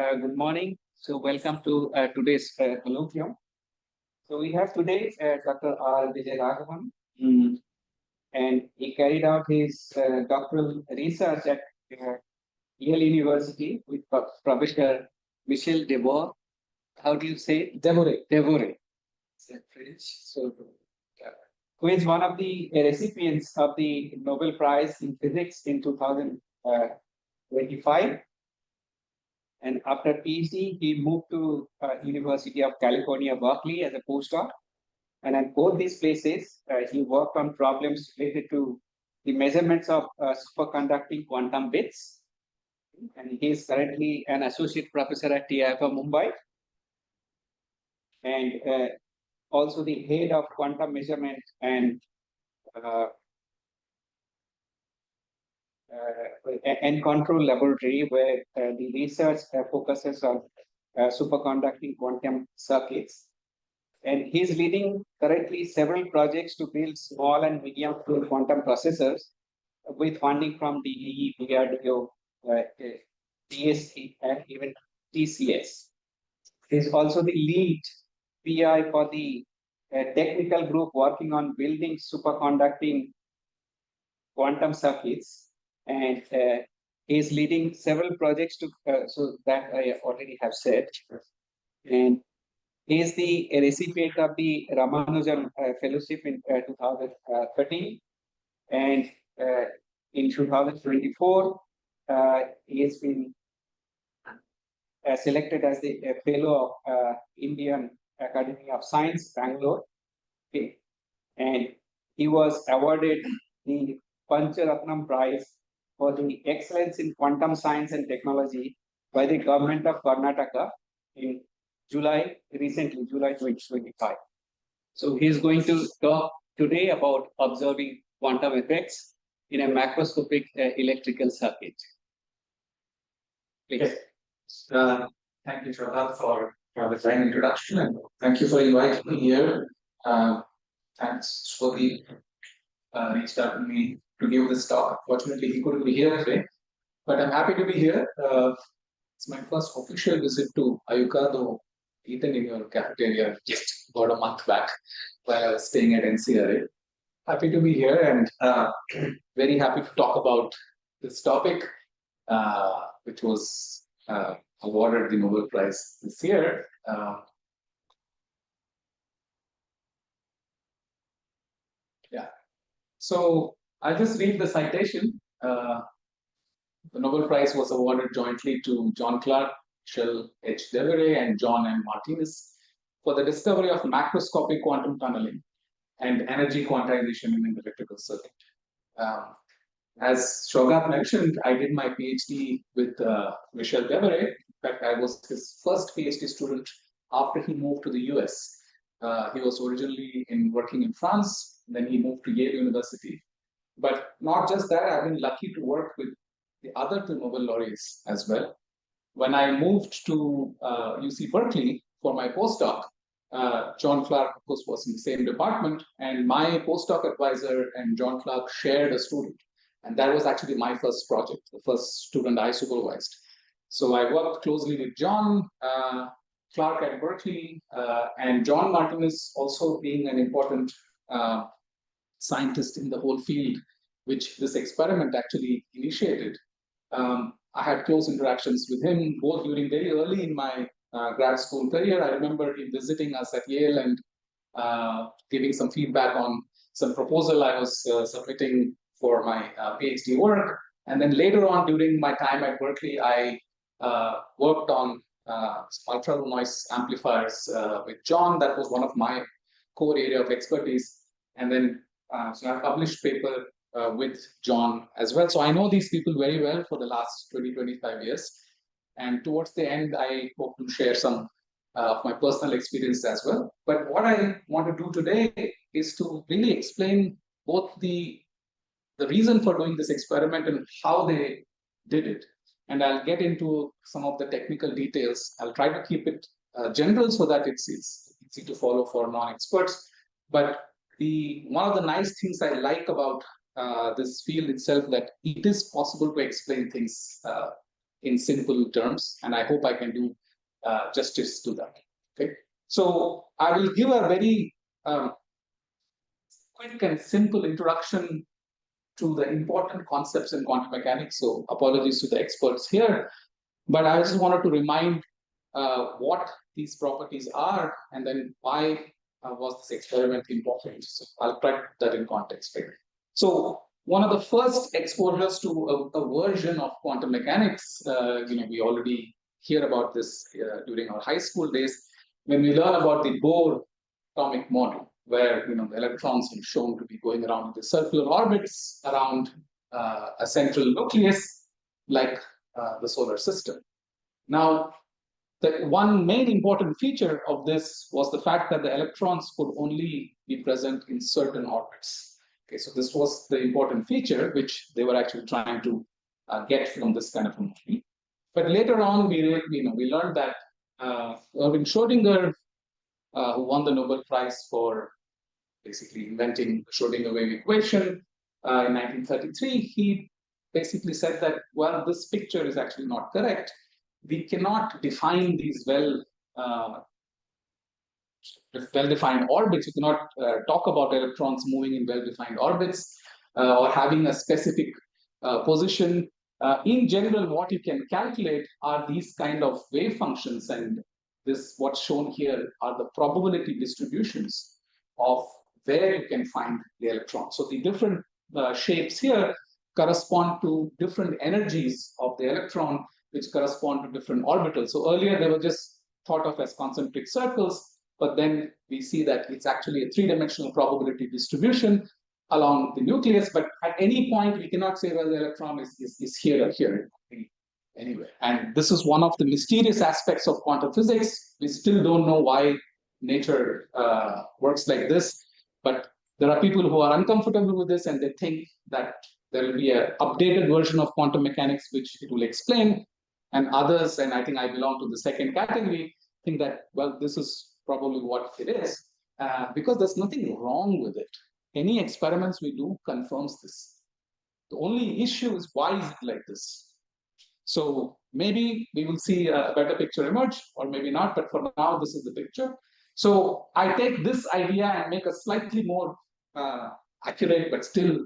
Good morning. So, welcome to today's colloquium. So, we have today Dr. R. Vijayaraghavan, and he carried out his doctoral research at Yale University with Professor Michel Devoret. How do you say? Devoret. Devoret. French. So, who is one of the recipients of the Nobel Prize in Physics in 2025. And after PhD, he moved to University of California, Berkeley as a postdoc. And at both these places, he worked on problems related to the measurements of superconducting quantum bits. And he is currently an associate professor at IUCAA, Mumbai. And also the head of quantum measurement and control laboratory, where the research focuses on superconducting quantum circuits. And he's leading currently several projects to build small and medium scale quantum processors with funding from the DE, DRDO, DST, and even TCS. He's also the lead PI for the technical group working on building superconducting quantum circuits. And he's leading several projects to, so that I already have said. And he is the recipient of the Ramanujan Fellowship in 2013. And in 2024, he has been selected as the fellow of Indian Academy of Science, Bangalore. Okay. And he was awarded the Pancharatnam Prize for the excellence in quantum science and technology by the government of Karnataka in July 2025. So he is going to talk today about observing quantum effects in a macroscopic electrical circuit. Please. Yes. Thank you, Tata, for the kind introduction, and thank you for inviting me here. Thanks for the reached out to me to give this talk. Fortunately, he couldn't be here today, but I'm happy to be here. It's my first official visit to IUCAA, though eaten in your cafeteria just about a month back while I was staying at NCRA. Happy to be here and very happy to talk about this topic, which was awarded the Nobel Prize this year. So I'll just read the citation. The Nobel Prize was awarded jointly to John Clarke, Michel Devoret, and John Martinis for the discovery of macroscopic quantum tunneling and energy quantization in an electrical circuit. As Shogat mentioned, I did my PhD with Michel Devoret. In fact, I was his first PhD student after he moved to the US. He was originally working in France, then he moved to Yale University. But not just that, I've been lucky to work with the other two Nobel laureates as well. When I moved to UC Berkeley for my postdoc, John Clarke, of course, was in the same department, and my postdoc advisor and John Clarke shared a student. And that was actually my first project, the first student I supervised. So I worked closely with John Clarke at Berkeley, and John Martinis also being an important scientist in the whole field, which this experiment actually initiated. I had close interactions with him, both during very early in my grad school career. I remember him visiting us at Yale and giving some feedback on some proposal I was submitting for my PhD work. And then later on, during my time at Berkeley, I worked on ultra low noise amplifiers with John. That was one of my core area of expertise. And then so I published paper with John as well. So I know these people very well for the last 20-25 years. And towards the end, I hope to share some of my personal experience as well. But what I want to do today is to really explain both the reason for doing this experiment and how they did it. And I'll get into some of the technical details. I'll try to keep it general so that it's easy to follow for non-experts. But one of the nice things I like about this field itself, that it is possible to explain things in simple terms, and I hope I can do justice to that. Okay, so I will give a very quick and simple introduction to the important concepts in quantum mechanics. So apologies to the experts here, but I just wanted to remind what these properties are, and then why was this experiment important. So I'll try to put that in context. Right? So one of the first exposures to a version of quantum mechanics, we already hear about this during our high school days, when we learn about the Bohr atomic model, where the electrons are shown to be going around the circular orbits around a central nucleus, like the solar system. Now, the one main important feature of this was the fact that the electrons could only be present in certain orbits. Okay, so this was the important feature which they were actually trying to get from this kind of a model. But later on, we learned that Erwin Schrödinger, who won the Nobel Prize for basically inventing the Schrödinger wave equation in 1933, he basically said that, well, this picture is actually not correct. We cannot define these well-defined orbits. You cannot talk about electrons moving in well-defined orbits or having a specific position. In general, what you can calculate are these kind of wave functions, and this what's shown here are the probability distributions of where you can find the electron. So the different shapes here correspond to different energies of the electron, which correspond to different orbitals. So earlier they were just thought of as concentric circles, but then we see that it's actually a three-dimensional probability distribution along the nucleus. But at any point, we cannot say, well, the electron is here or here. Anyway, and this is one of the mysterious aspects of quantum physics. We still don't know why nature works like this, but there are people who are uncomfortable with this, and they think that there will be an updated version of quantum mechanics which it will explain, and others, and I think I belong to the second category, think that, well, this is probably what it is, because there's nothing wrong with it. Any experiments we do confirms this. The only issue is, why is it like this? So maybe we will see a better picture emerge, or maybe not, but for now, this is the picture. So I take this idea and make a slightly more accurate, but still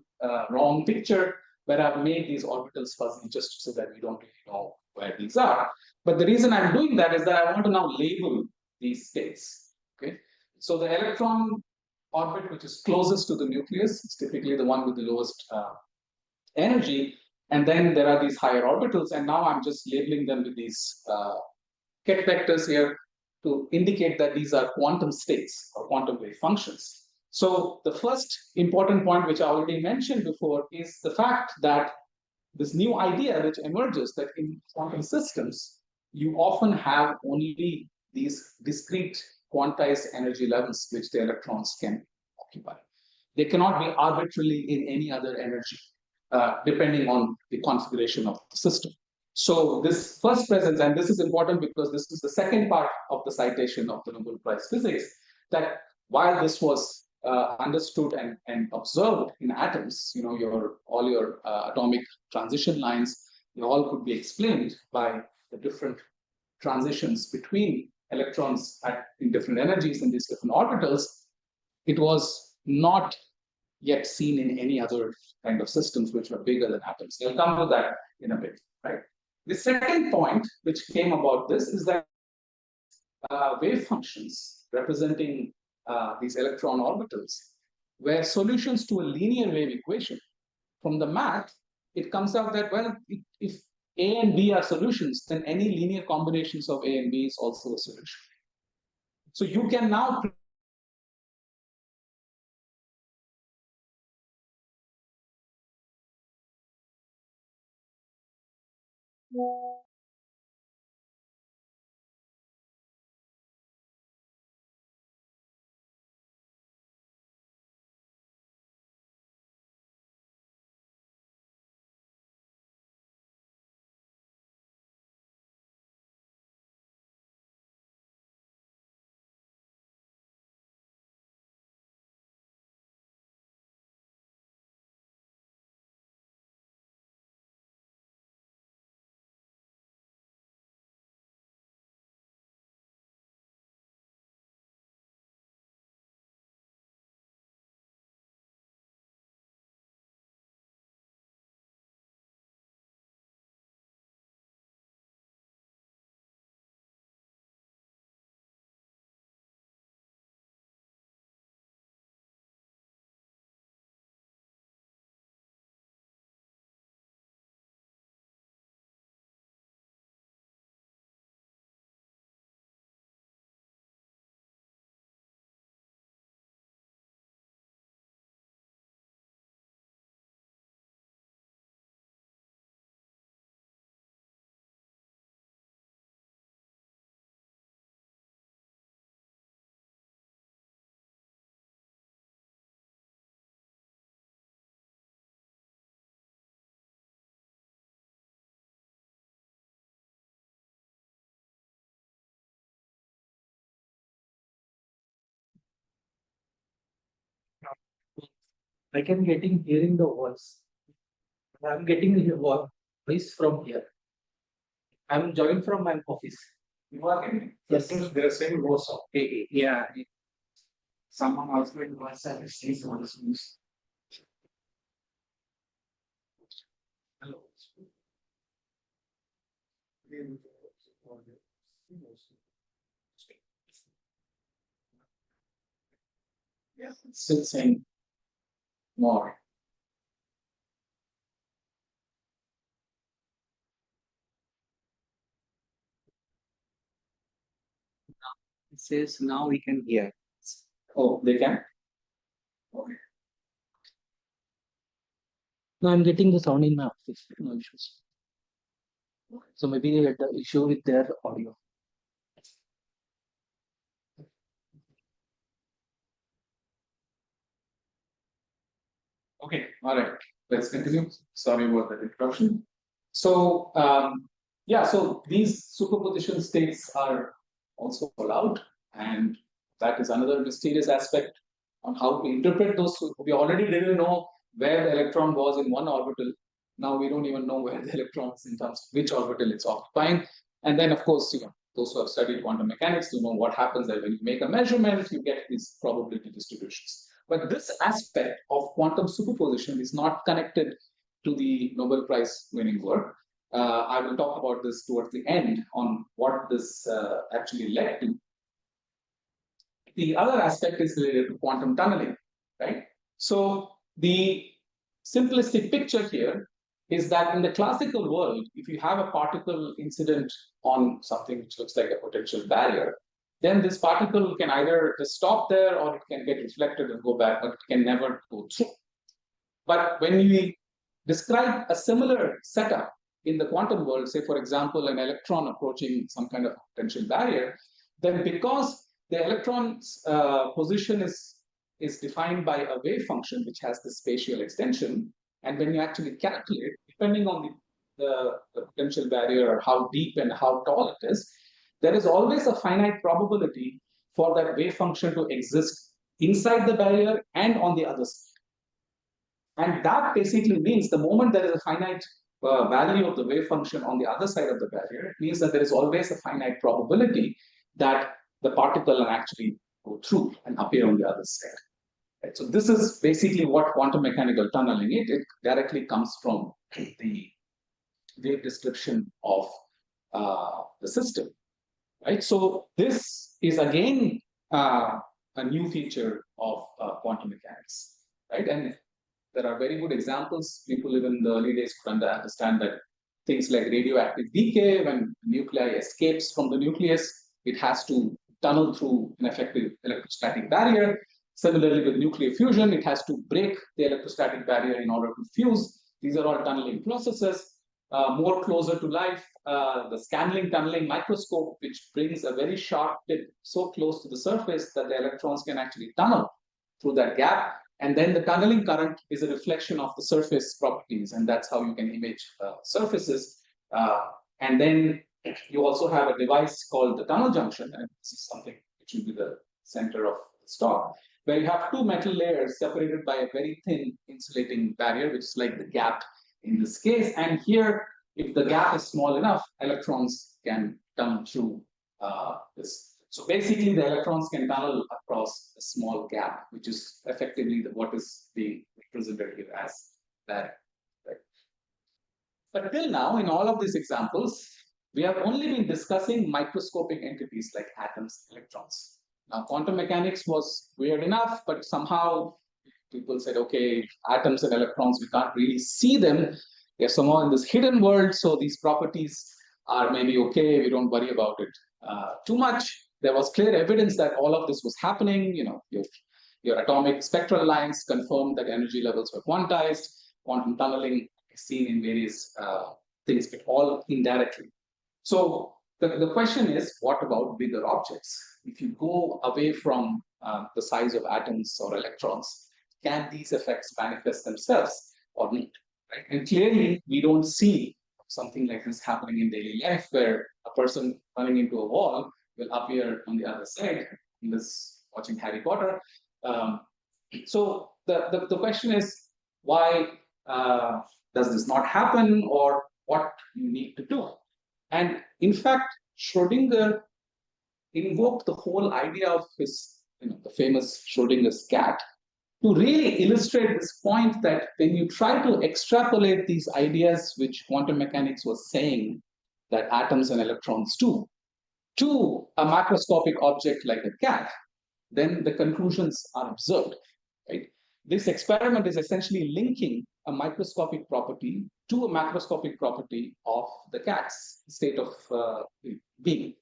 wrong picture, where I've made these orbitals fuzzy just so that we don't really know where these are. But the reason I'm doing that is that I want to now label these states. Okay, so the electron orbit, which is closest to the nucleus, is typically the one with the lowest energy. And then there are these higher orbitals, and now I'm just labeling them with these Keck vectors here to indicate that these are quantum states or quantum wave functions. So the first important point, which I already mentioned before, is the fact that this new idea which emerges, that in quantum systems, you often have only these discrete quantized energy levels which the electrons can occupy. They cannot be arbitrarily in any other energy, depending on the configuration of the system. So this first presence, and this is important because this is the second part of the citation of the Nobel Prize Physics, that while this was understood and observed in atoms, all your atomic transition lines, they all could be explained by the different transitions between electrons in different energies in these different orbitals. It was not yet seen in any other kind of systems which are bigger than atoms. We'll come to that in a bit, right? The second point which came about this is that wave functions representing these electron orbitals were solutions to a linear wave equation. From the math, it comes out that, well, if A and B are solutions, then any linear combinations of A and B is also a solution. So you can now I can hearing the voice. I'm getting the voice from here. I'm joined from my office. You are getting. Yes. They're saying goes off. Yeah. Someone also in WhatsApp says news. Hello. Yeah, still saying more. It says now we can hear. Oh, they can? Okay. No, I'm getting the sound in my office. No issues. So maybe they had the issue with their audio. Okay, all right. Let's continue. Sorry about that interruption. So, yeah, so these superposition states are also allowed, and that is another mysterious aspect on how to interpret those. We already didn't know where the electron was in one orbital. Now we don't even know where the electron is in terms of which orbital it's occupying. And then, of course, those who have studied quantum mechanics to know what happens that when you make a measurement, you get these probability distributions. But this aspect of quantum superposition is not connected to the Nobel Prize winning work. I will talk about this towards the end on what this actually led to. The other aspect is related to quantum tunneling, right? So the simplistic picture here is that in the classical world, if you have a particle incident on something which looks like a potential barrier, then this particle can either stop there or it can get reflected and go back, but it can never go through. But when we describe a similar setup in the quantum world, say, for example, an electron approaching some kind of potential barrier, then because the electron's position is defined by a wave function, which has the spatial extension, and when you actually calculate, depending on the potential barrier or how deep and how tall it is, there is always a finite probability for that wave function to exist inside the barrier and on the other side. And that basically means the moment there is a finite value of the wave function on the other side of the barrier, it means that there is always a finite probability that the particle will actually go through and appear on the other side. Right? So this is basically what quantum mechanical tunneling is. It directly comes from the wave description of the system. Right? So this is again a new feature of quantum mechanics. Right? And there are very good examples. People even in the early days could understand that things like radioactive decay, when nuclei escapes from the nucleus, it has to tunnel through an effective electrostatic barrier. Similarly, with nuclear fusion, it has to break the electrostatic barrier in order to fuse. These are all tunneling processes. More closer to life, the scanning tunneling microscope, which brings a very sharp tip so close to the surface that the electrons can actually tunnel through that gap. And then the tunneling current is a reflection of the surface properties, and that's how you can image surfaces. And then you also have a device called the tunnel junction, and this is something which will be the center of the talk, where you have two metal layers separated by a very thin insulating barrier, which is like the gap in this case. And here, if the gap is small enough, electrons can tunnel through this. So basically, the electrons can tunnel across a small gap, which is effectively what is being represented here as that. Right? But till now, in all of these examples, we have only been discussing microscopic entities like atoms, electrons. Now, quantum mechanics was weird enough, but somehow people said, okay, atoms and electrons, we can't really see them. They're somehow in this hidden world, so these properties are maybe okay, we don't worry about it too much. There was clear evidence that all of this was happening. Your atomic spectral lines confirmed that energy levels were quantized. Quantum tunneling is seen in various things, but all indirectly. So the question is, what about bigger objects? If you go away from the size of atoms or electrons, can these effects manifest themselves or not? Right? And clearly, we don't see something like this happening in daily life, where a person running into a wall will appear on the other side in this watching Harry Potter. So the question is, why does this not happen, or what you need to do? And in fact, Schrodinger invoked the whole idea of his, the famous Schrodinger's cat, to really illustrate this point that when you try to extrapolate these ideas which quantum mechanics was saying that atoms and electrons do to a macroscopic object like a cat, then the conclusions are absurd, right? This experiment is essentially linking a microscopic property to a macroscopic property of the cat's state of being.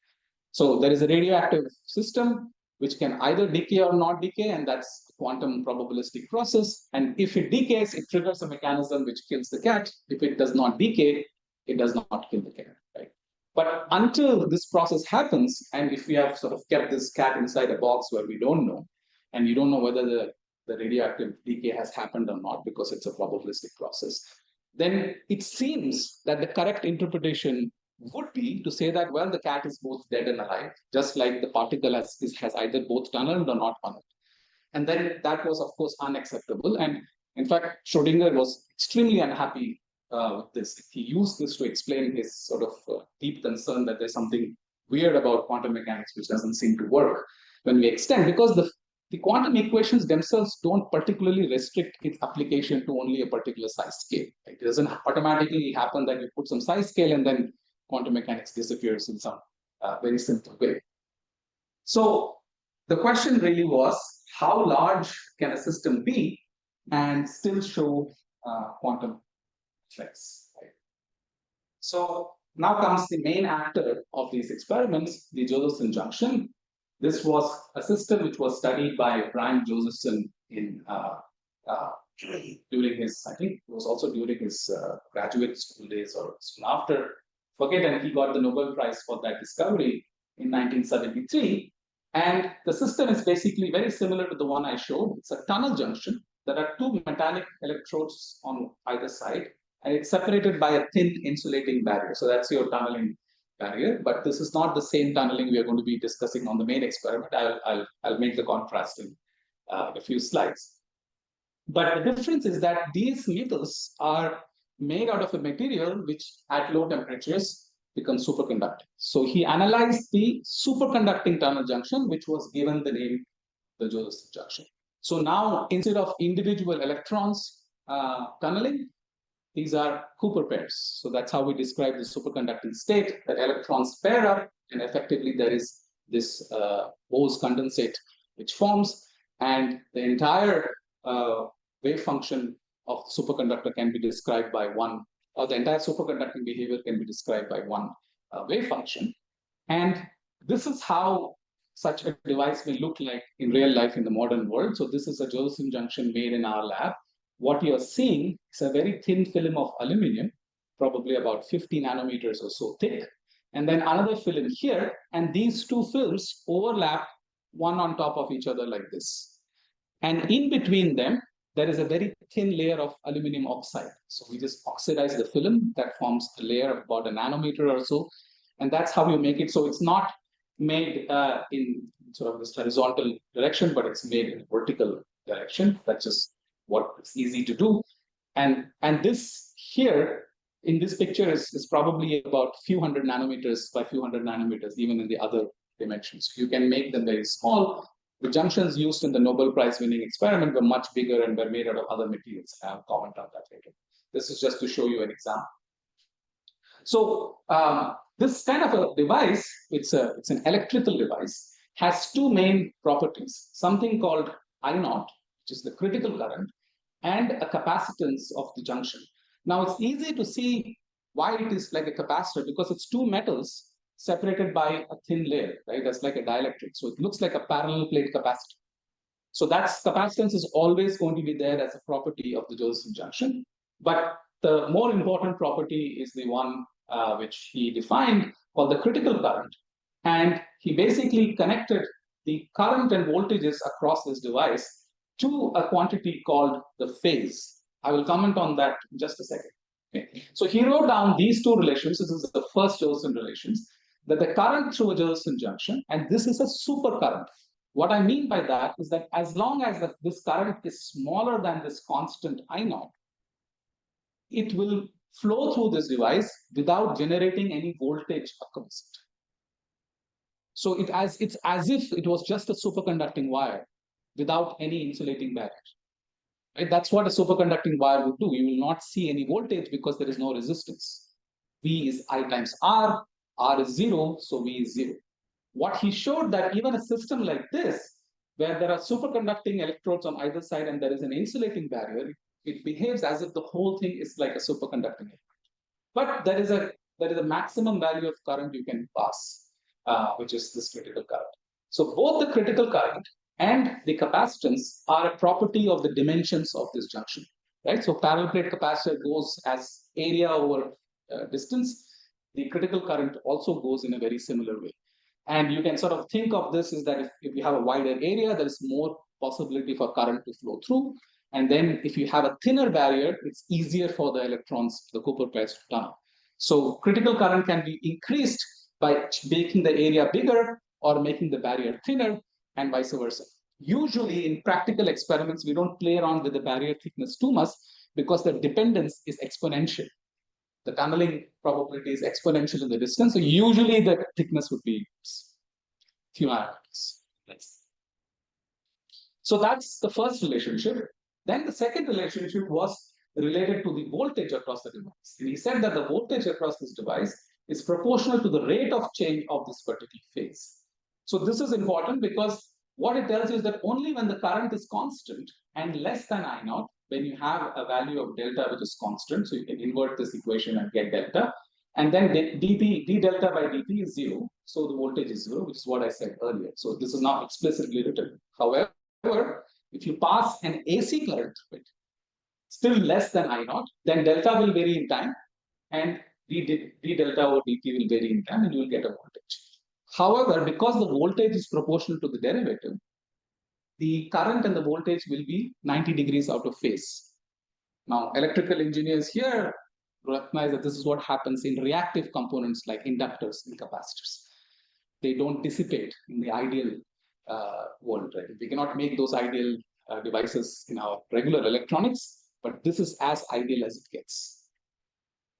So there is a radioactive system which can either decay or not decay, and that's a quantum probabilistic process. And if it decays, it triggers a mechanism which kills the cat. If it does not decay, it does not kill the cat, right? But until this process happens, and if we have sort of kept this cat inside a box where we don't know, and you don't know whether the radioactive decay has happened or not because it's a probabilistic process, then it seems that the correct interpretation would be to say that, well, the cat is both dead and alive, just like the particle has either both tunneled or not tunneled. And then that was, of course, unacceptable. And in fact, Schrodinger was extremely unhappy with this. He used this to explain his sort of deep concern that there's something weird about quantum mechanics which doesn't seem to work when we extend, because the quantum equations themselves don't particularly restrict its application to only a particular size scale. Right? It doesn't automatically happen that you put some size scale and then quantum mechanics disappears in some very simple way. So the question really was, how large can a system be and still show quantum effects? Right? So now comes the main actor of these experiments, the Josephson junction. This was a system which was studied by Brian Josephson in during his, I think it was also during his graduate school days or soon after, forget, and he got the Nobel Prize for that discovery in 1973. And the system is basically very similar to the one I showed. It's a tunnel junction. There are two metallic electrodes on either side, and it's separated by a thin insulating barrier. So that's your tunneling barrier, but this is not the same tunneling we are going to be discussing on the main experiment. I'll make the contrast in a few slides. But the difference is that these metals are made out of a material which at low temperatures becomes superconducting. So he analyzed the superconducting tunnel junction, which was given the name the Josephson junction. So now, instead of individual electrons tunneling, these are Cooper pairs. So that's how we describe the superconducting state, that electrons pair up, and effectively there is this Bose condensate which forms, and the entire wave function of the superconductor can be described by one, or the entire superconducting behavior can be described by one wave function. And this is how such a device will look like in real life in the modern world. So this is a Josephson junction made in our lab. What you're seeing is a very thin film of aluminum, probably about 50 nanometers or so thick, and then another film here, and these two films overlap one on top of each other like this. And in between them, there is a very thin layer of aluminum oxide. So we just oxidize the film that forms a layer of about a nanometer or so, and that's how you make it. So it's not made in sort of this horizontal direction, but it's made in a vertical direction. That's just what is easy to do. And this here in this picture is probably about few hundred nanometers by few hundred nanometers, even in the other dimensions. You can make them very small. The junctions used in the Nobel Prize winning experiment were much bigger and were made out of other materials. I'll comment on that later. This is just to show you an example. So this kind of a device, it's an electrical device, has two main properties, something called I naught, which is the critical current, and a capacitance of the junction. Now it's easy to see why it is like a capacitor, because it's two metals separated by a thin layer, right? That's like a dielectric. So it looks like a parallel plate capacitor. So that's capacitance is always going to be there as a property of the Josephson junction. But the more important property is the one which he defined called the critical current. And he basically connected the current and voltages across this device to a quantity called the phase. I will comment on that in just a second. Okay. So he wrote down these two relations. This is the first Josephson relations, that the current through a Josephson junction, and this is a super current. What I mean by that is that as long as this current is smaller than this constant I naught, it will flow through this device without generating any voltage across it. So it's as if it was just a superconducting wire without any insulating barrier. Right? That's what a superconducting wire would do. You will not see any voltage because there is no resistance. V is I times R is 0, so V is 0. What he showed that even a system like this, where there are superconducting electrodes on either side and there is an insulating barrier, it behaves as if the whole thing is like a superconducting electrode. But there is a maximum value of current you can pass, which is this critical current. So both the critical current and the capacitance are a property of the dimensions of this junction, right? So parallel plate capacitor goes as area over distance. The critical current also goes in a very similar way. And you can sort of think of this is that if you have a wider area, there is more possibility for current to flow through. And then if you have a thinner barrier, it's easier for the electrons, the Cooper pairs to tunnel. So critical current can be increased by making the area bigger or making the barrier thinner and vice versa. Usually in practical experiments, we don't play around with the barrier thickness too much because the dependence is exponential. The tunneling probability is exponential in the distance. So usually the thickness would be few nanometers. So that's the first relationship. Then the second relationship was related to the voltage across the device. And he said that the voltage across this device is proportional to the rate of change of this particular phase. So this is important because what it tells you is that only when the current is constant and less than I naught, when you have a value of delta which is constant, so you can invert this equation and get delta, and then d delta by dt is 0, so the voltage is 0, which is what I said earlier. So this is not explicitly written. However, if you pass an AC current through it, still less than I naught, then delta will vary in time, and d delta over dt will vary in time, and you will get a voltage. However, because the voltage is proportional to the derivative, the current and the voltage will be 90 degrees out of phase. Now, electrical engineers here recognize that this is what happens in reactive components like inductors and capacitors. They don't dissipate in the ideal world. Right? We cannot make those ideal devices in our regular electronics, but this is as ideal as it gets.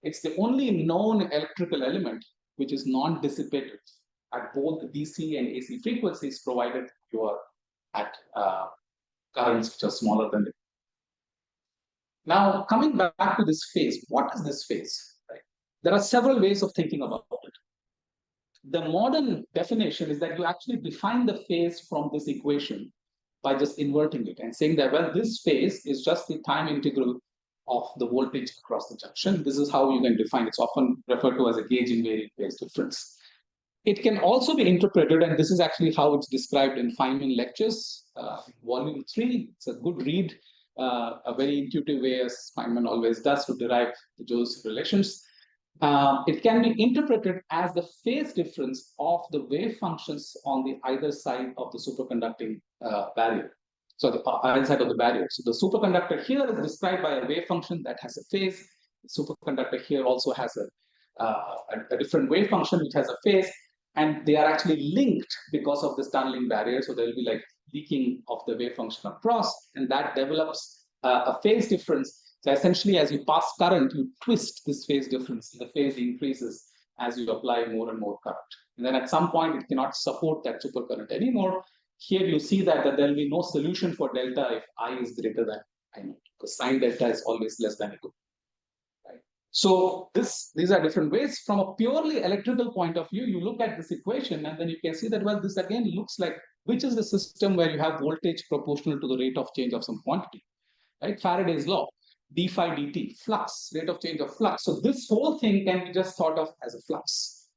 It's the only known electrical element which is non-dissipative at both DC and AC frequencies, provided you are at currents which are smaller than it. Now, coming back to this phase, what is this phase? Right? There are several ways of thinking about it. The modern definition is that you actually define the phase from this equation by just inverting it and saying that, well, this phase is just the time integral of the voltage across the junction. This is how you can define it. It's often referred to as a gauge invariant phase difference. It can also be interpreted, and this is actually how it's described in Feynman lectures, volume 3. It's a good read, a very intuitive way, as Feynman always does, to derive the Josephson relations. It can be interpreted as the phase difference of the wave functions on the either side of the superconducting barrier. So the either side of the barrier. So the superconductor here is described by a wave function that has a phase. The superconductor here also has a different wave function which has a phase. And they are actually linked because of this tunneling barrier. So there will be like leaking of the wave function across, and that develops a phase difference. So essentially, as you pass current, you twist this phase difference. The phase increases as you apply more and more current. And then at some point, it cannot support that supercurrent anymore. Here you see that there will be no solution for delta if I is greater than I naught, because sine delta is always less than equal. So these are different ways. From a purely electrical point of view, you look at this equation and then you can see that, well, this again looks like, which is the system where you have voltage proportional to the rate of change of some quantity, right? Faraday's law, d phi dt, flux, rate of change of flux. So this whole thing can be just thought of as a flux.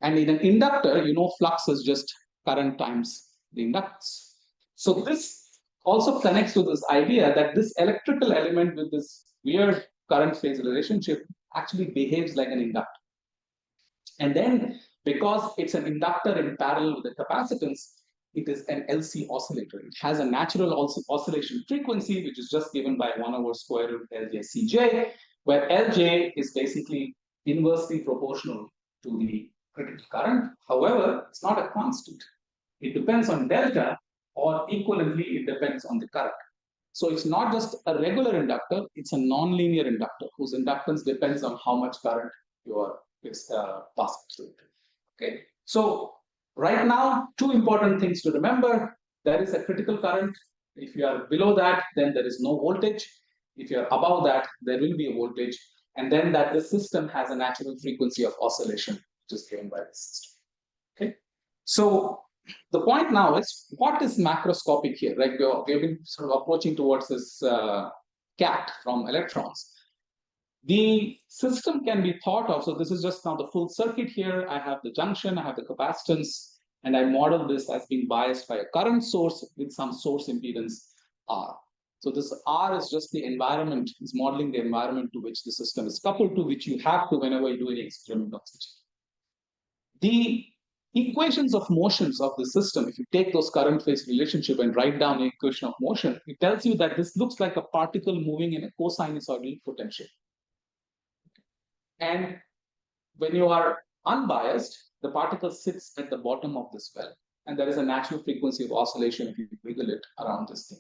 And in an inductor, you know, flux is just current times the inductance. So this also connects to this idea that this electrical element with this weird current phase relationship actually behaves like an inductor. And then because it's an inductor in parallel with the capacitance, it is an LC oscillator. It has a natural oscillation frequency, which is just given by 1 over square root Lj Cj, where Lj is basically inversely proportional to the critical current. However, it's not a constant. It depends on delta, or equivalently, it depends on the current. So it's not just a regular inductor, it's a non-linear inductor whose inductance depends on how much current you are passing through it. Okay. So right now, two important things to remember. There is a critical current. If you are below that, then there is no voltage. If you are above that, there will be a voltage. And then that the system has a natural frequency of oscillation, which is given by the system. Okay. So the point now is, what is macroscopic here? Right? We've been sort of approaching towards this cat from electrons. The system can be thought of, so this is just now the full circuit here. I have the junction, I have the capacitance, and I model this as being biased by a current source with some source impedance R. So this R is just the environment, is modeling the environment to which the system is coupled to, which you have to whenever you do any experiment of such. The equations of motions of the system, if you take those current phase relationship and write down an equation of motion, it tells you that this looks like a particle moving in a cosinusoidal potential. And when you are unbiased, the particle sits at the bottom of this well, and there is a natural frequency of oscillation if you wiggle it around this thing.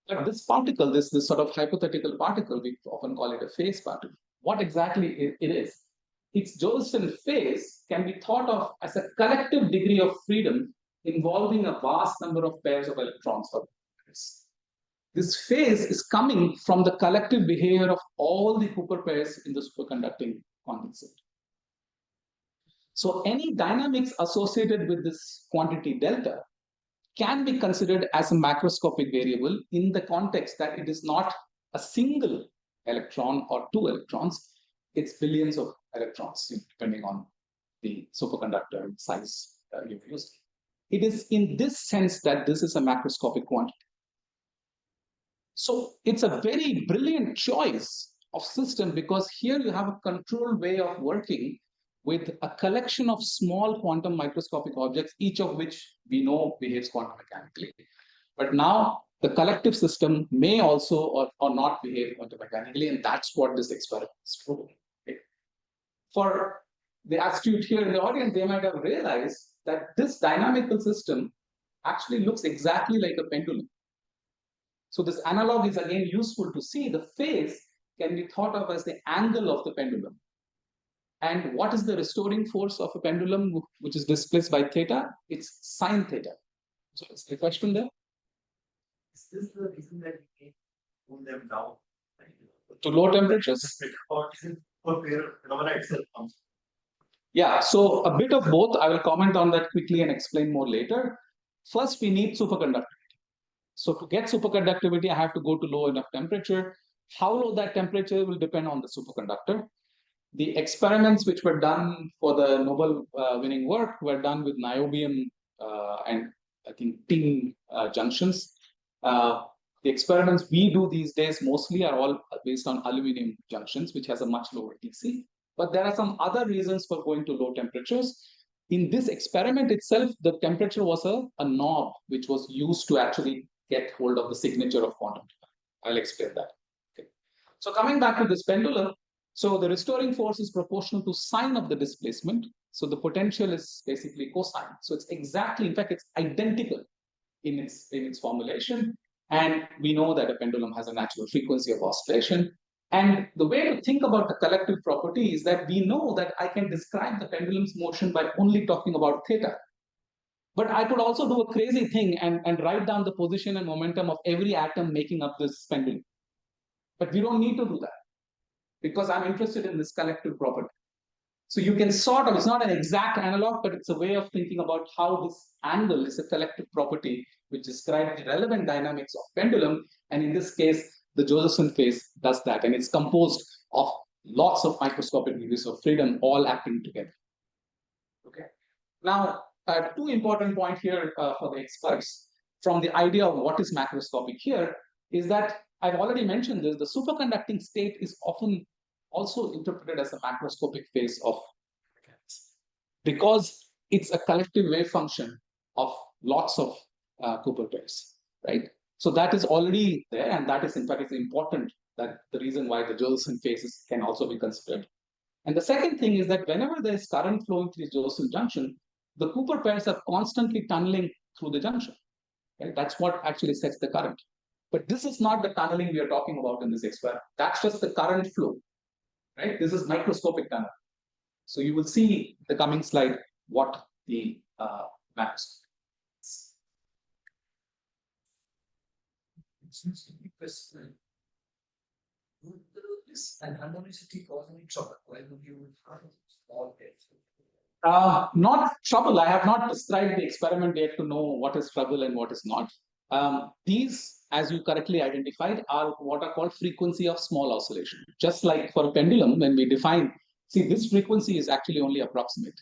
But this particle, this sort of hypothetical particle, we often call it a phase particle. What exactly it is? Its Josephson phase can be thought of as a collective degree of freedom involving a vast number of pairs of electrons or qubits. This phase is coming from the collective behavior of all the Cooper pairs in the superconducting condensate. So any dynamics associated with this quantity delta can be considered as a macroscopic variable in the context that it is not a single electron or two electrons, it's billions of electrons, depending on the superconductor size you've used. It is in this sense that this is a macroscopic quantity. So it's a very brilliant choice of system, because here you have a controlled way of working with a collection of small quantum microscopic objects, each of which we know behaves quantum mechanically. But now the collective system may also or not behave quantum mechanically, and that's what this experiment is proving. Okay. For the astute here in the audience, they might have realized that this dynamical system actually looks exactly like a pendulum. So this analog is again useful to see the phase can be thought of as the angle of the pendulum. And what is the restoring force of a pendulum which is displaced by theta? It's sine theta. So is the question there? Is this the reason that we can cool them down? To low temperatures? Or is it for phenomena itself comes? Yeah, so a bit of both. I will comment on that quickly and explain more later. First, we need superconductivity. So to get superconductivity, I have to go to low enough temperature. How low that temperature will depend on the superconductor. The experiments which were done for the Nobel winning work were done with niobium and I think tin junctions. The experiments we do these days mostly are all based on aluminum junctions, which has a much lower TC. But there are some other reasons for going to low temperatures. In this experiment itself, the temperature was a knob which was used to actually get hold of the signature of quantum. I'll explain that. Okay. So coming back to this pendulum, so the restoring force is proportional to sine of the displacement. So the potential is basically cosine. So it's exactly, in fact, it's identical in its formulation. And we know that a pendulum has a natural frequency of oscillation. And the way to think about the collective property is that we know that I can describe the pendulum's motion by only talking about theta. But I could also do a crazy thing and write down the position and momentum of every atom making up this pendulum. But we don't need to do that, because I'm interested in this collective property. So you can sort of, it's not an exact analog, but it's a way of thinking about how this angle is a collective property which describes the relevant dynamics of pendulum. And in this case, the Josephson phase does that. And it's composed of lots of microscopic degrees of freedom all acting together. Okay. Now, two important points here for the experts from the idea of what is macroscopic here is that I've already mentioned this, the superconducting state is often also interpreted as a macroscopic phase of mechanics, because it's a collective wave function of lots of Cooper pairs, right? So that is already there, and that is in fact it's important, that the reason why the Josephson phases can also be considered. And the second thing is that whenever there is current flowing through the Josephson junction, the Cooper pairs are constantly tunneling through the junction. Right? That's what actually sets the current. But this is not the tunneling we are talking about in this experiment. That's just the current flow. Right? This is microscopic tunnel. So you will see the coming slide what the maps. Is an harmonicity causing trouble? Why would you have small bits? Not trouble. I have not described the experiment yet to know what is trouble and what is not. These, as you correctly identified, are what are called frequency of small oscillation. Just like for a pendulum, when we define, see, this frequency is actually only approximate.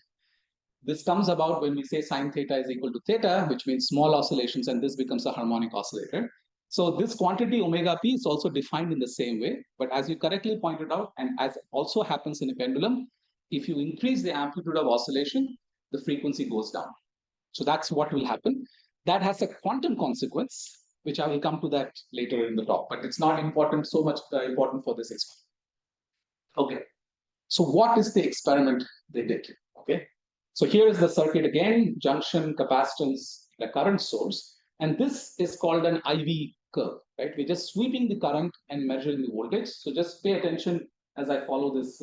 This comes about when we say sine theta is equal to theta, which means small oscillations, and this becomes a harmonic oscillator. So this quantity omega p is also defined in the same way. But as you correctly pointed out, and as also happens in a pendulum, if you increase the amplitude of oscillation, the frequency goes down. So that's what will happen. That has a quantum consequence, which I will come to that later in the talk, but it's not important, so much important for this experiment. Okay. So what is the experiment they did? Okay. So here is the circuit again, junction, capacitance, the current source. And this is called an IV curve, right? We're just sweeping the current and measuring the voltage. So just pay attention as I follow this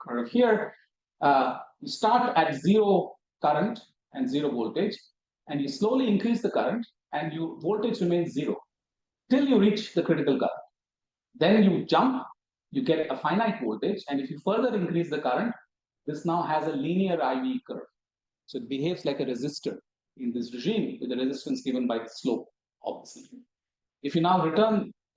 curve here. You start at zero current and zero voltage, and you slowly increase the current, and your voltage remains zero till you reach the critical current. Then you jump, you get a finite voltage, and if you further increase the current, this now has a linear IV curve. So it behaves like a resistor in this regime with the resistance given by the slope, obviously. If you now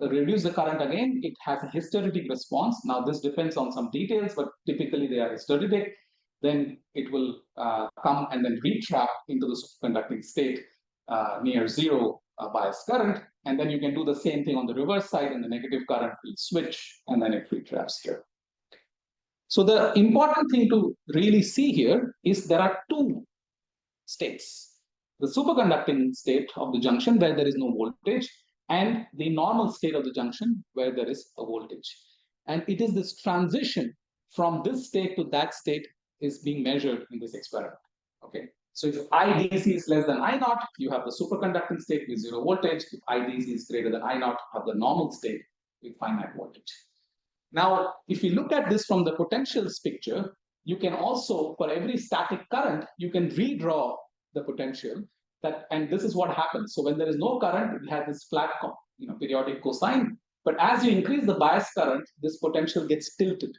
reduce the current again, it has a hysteretic response. Now this depends on some details, but typically they are hysteretic. Then it will come and then retrap into the superconducting state near zero bias current. And then you can do the same thing on the reverse side, and the negative current will switch, and then it retraps here. So the important thing to really see here is there are two states. The superconducting state of the junction where there is no voltage, and the normal state of the junction where there is a voltage. And it is this transition from this state to that state is being measured in this experiment. Okay. So if IDC is less than I naught, you have the superconducting state with zero voltage. If IDC is greater than I naught, you have the normal state with finite voltage. Now, if you look at this from the potentials picture, you can also, for every static current, you can redraw the potential. And this is what happens. So when there is no current, it has this flat periodic cosine. But as you increase the bias current, this potential gets tilted.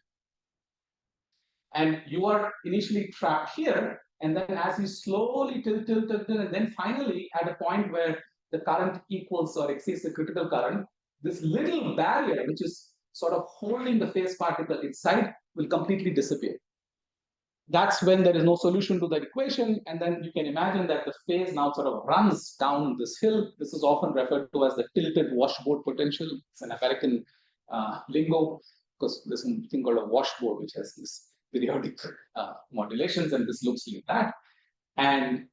And you are initially trapped here. And then as you slowly tilt, and then finally at a point where the current equals or exceeds the critical current, this little barrier, which is sort of holding the phase particle inside, will completely disappear. That's when there is no solution to that equation. And then you can imagine that the phase now sort of runs down this hill. This is often referred to as the tilted washboard potential. It's an American lingo, because there's something called a washboard, which has these periodic modulations, and this looks like that. And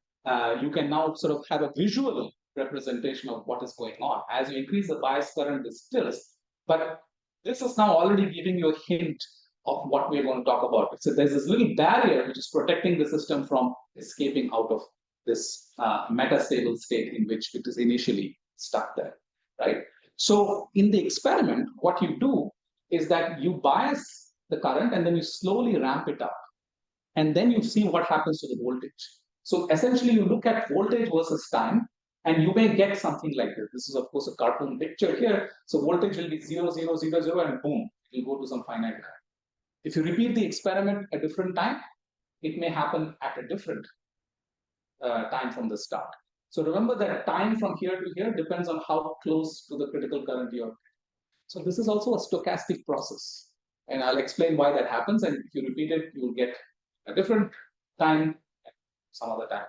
you can now sort of have a visual representation of what is going on. As you increase the bias current, this tilts. But this is now already giving you a hint of what we're going to talk about. So there's this little barrier which is protecting the system from escaping out of this metastable state in which it is initially stuck there, right? So in the experiment, what you do is that you bias the current and then you slowly ramp it up. And then you see what happens to the voltage. So essentially you look at voltage versus time, and you may get something like this. This is, of course, a cartoon picture here. So voltage will be 0, 0, 0, 0, and boom, it will go to some finite current. If you repeat the experiment at a different time, it may happen at a different time from the start. So remember that time from here to here depends on how close to the critical current you are. So this is also a stochastic process. And I'll explain why that happens. And if you repeat it, you will get a different time some other time.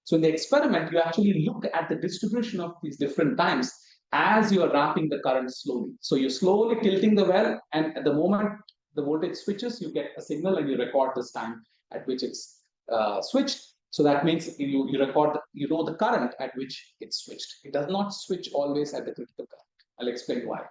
So in the experiment, you actually look at the distribution of these different times as you are ramping the current slowly. So you're slowly tilting the well, and at the moment the voltage switches, you get a signal and you record this time at which it's switched. So that means you record, you know the current at which it's switched. It does not switch always at the critical current. I'll explain why.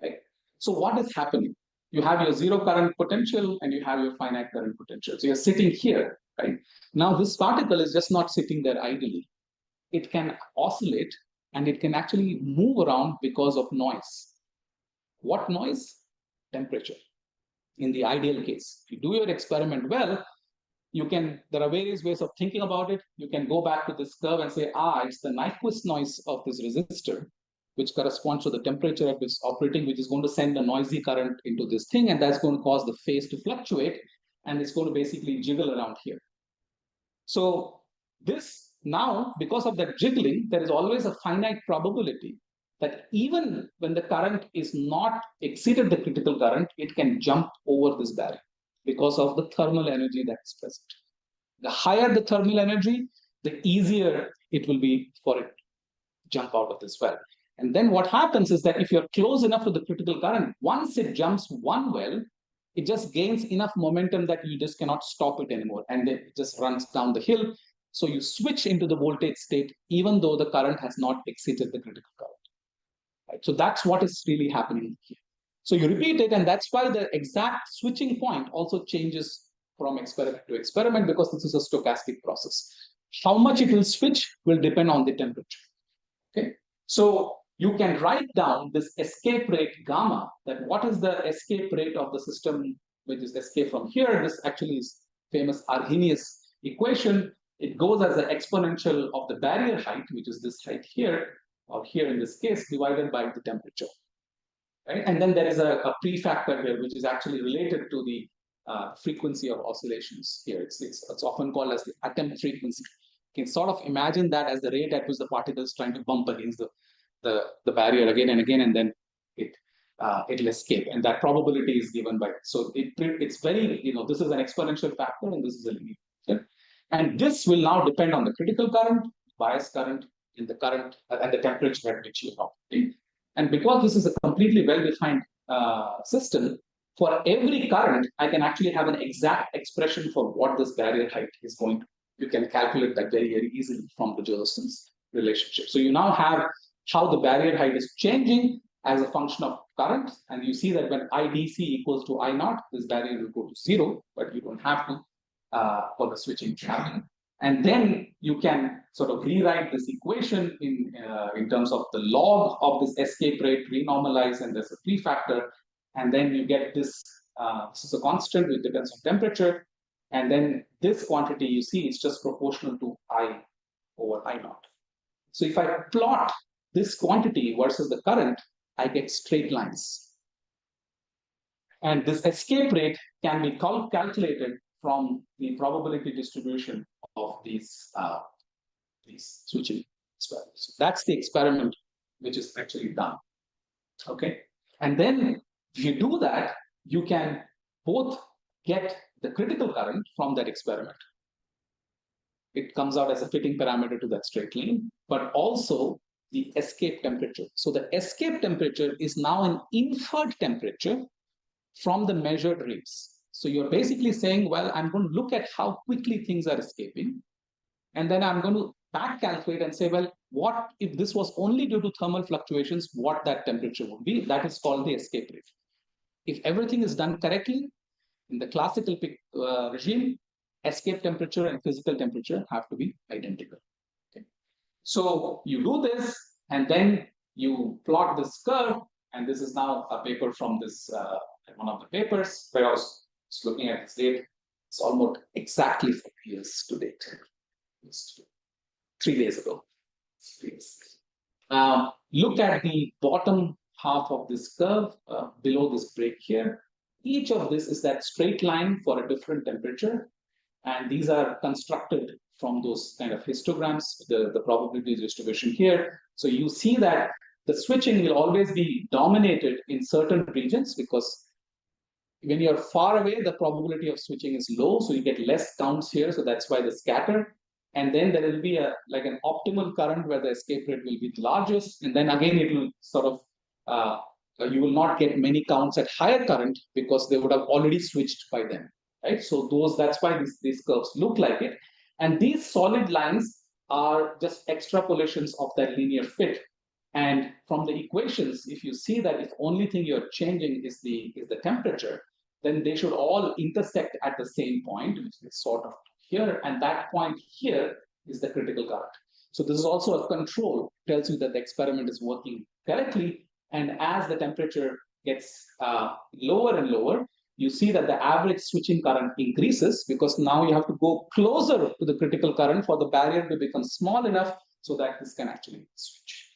Right? So what is happening? You have your zero current potential and you have your finite current potential. So you're sitting here, right? Now this particle is just not sitting there idly. it can oscillate and it can actually move around because of noise. What noise? Temperature. In the ideal case, if you do your experiment well, there are various ways of thinking about it. You can go back to this curve and say, it's the Nyquist noise of this resistor, which corresponds to the temperature at which it's operating, which is going to send a noisy current into this thing, and that's going to cause the phase to fluctuate, and it's going to basically jiggle around here. So this now, because of that jiggling, there is always a finite probability that even when the current is not exceeded the critical current, it can jump over this barrier because of the thermal energy that's present. The higher the thermal energy, the easier it will be for it to jump out of this well. And then what happens is that if you're close enough to the critical current, once it jumps one well, it just gains enough momentum that you just cannot stop it anymore. And it just runs down the hill. So you switch into the voltage state, even though the current has not exceeded the critical current. Right? So that's what is really happening here. So you repeat it, and that's why the exact switching point also changes from experiment to experiment, because this is a stochastic process. How much it will switch will depend on the temperature. Okay, so you can write down this escape rate gamma, that what is the escape rate of the system which is escape from here. This actually is famous Arrhenius equation. It goes as the exponential of the barrier height, which is this height here, or here in this case, divided by the temperature. Right? And then there is a prefactor here, which is actually related to the frequency of oscillations here. It's often called as the attempt frequency. You can sort of imagine that as the rate at which the particle is trying to bump against the barrier again and again, and then it'll escape. And that probability is given by, so it's very, this is an exponential factor and this is a linear factor. And this will now depend on the critical current, bias current, in the current, and the temperature at which you're operating. And because this is a completely well-defined system, for every current, I can actually have an exact expression for what this barrier height is going to. You can calculate that very, very easily from the Josephson's relationship. So you now have how the barrier height is changing as a function of current. And you see that when IDC equals to I naught, this barrier will go to 0, but you don't have to for the switching to happen. And then you can sort of rewrite this equation in terms of the log of this escape rate, renormalize, and there's a prefactor. And then you get this, this is a constant which depends on temperature. And then this quantity you see is just proportional to I over I naught. So if I plot this quantity versus the current, I get straight lines. And this escape rate can be calculated from the probability distribution of these switching experiments. So that's the experiment which is actually done. Okay, and then if you do that, you can both get the critical current from that experiment. It comes out as a fitting parameter to that straight line, but also the escape temperature. So the escape temperature is now an inferred temperature from the measured rates. So you're basically saying, well, I'm going to look at how quickly things are escaping. And then I'm going to back calculate and say, well, what if this was only due to thermal fluctuations, what that temperature would be? That is called the escape rate. If everything is done correctly, in the classical regime, escape temperature and physical temperature have to be identical. Okay. So you do this, and then you plot this curve. And this is now a paper from this one of the papers where I was looking at this date. It's almost exactly 4 years to date. It's 3 days ago. Look at the bottom half of this curve below this break here. Each of this is that straight line for a different temperature. And these are constructed from those kind of histograms, the probability distribution here. So you see that the switching will always be dominated in certain regions, because when you're far away, the probability of switching is low. So you get less counts here. So that's why the scatter. And then there will be like an optimal current where the escape rate will be the largest. And then again, it will sort of, you will not get many counts at higher current because they would have already switched by then, right? So that's why these curves look like it. And these solid lines are just extrapolations of that linear fit. And from the equations, if you see that if only thing you're changing is the temperature, then they should all intersect at the same point, which is sort of here. And that point here is the critical current. So this is also a control, tells you that the experiment is working correctly. And as the temperature gets lower and lower, you see that the average switching current increases because now you have to go closer to the critical current for the barrier to become small enough so that this can actually switch.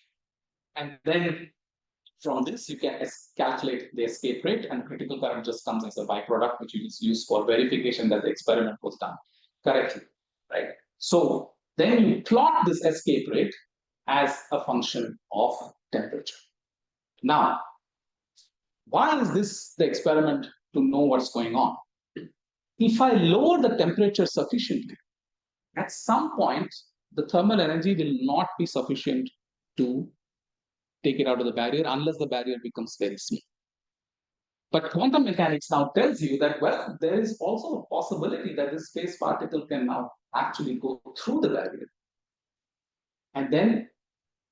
And then from this, you can calculate the escape rate, and critical current just comes as a byproduct, which is used for verification that the experiment was done correctly, right? So then you plot this escape rate as a function of temperature. Now, why is this the experiment to know what's going on? If I lower the temperature sufficiently, at some point, the thermal energy will not be sufficient to take it out of the barrier unless the barrier becomes very small. But quantum mechanics now tells you that, well, there is also a possibility that this space particle can now actually go through the barrier. And then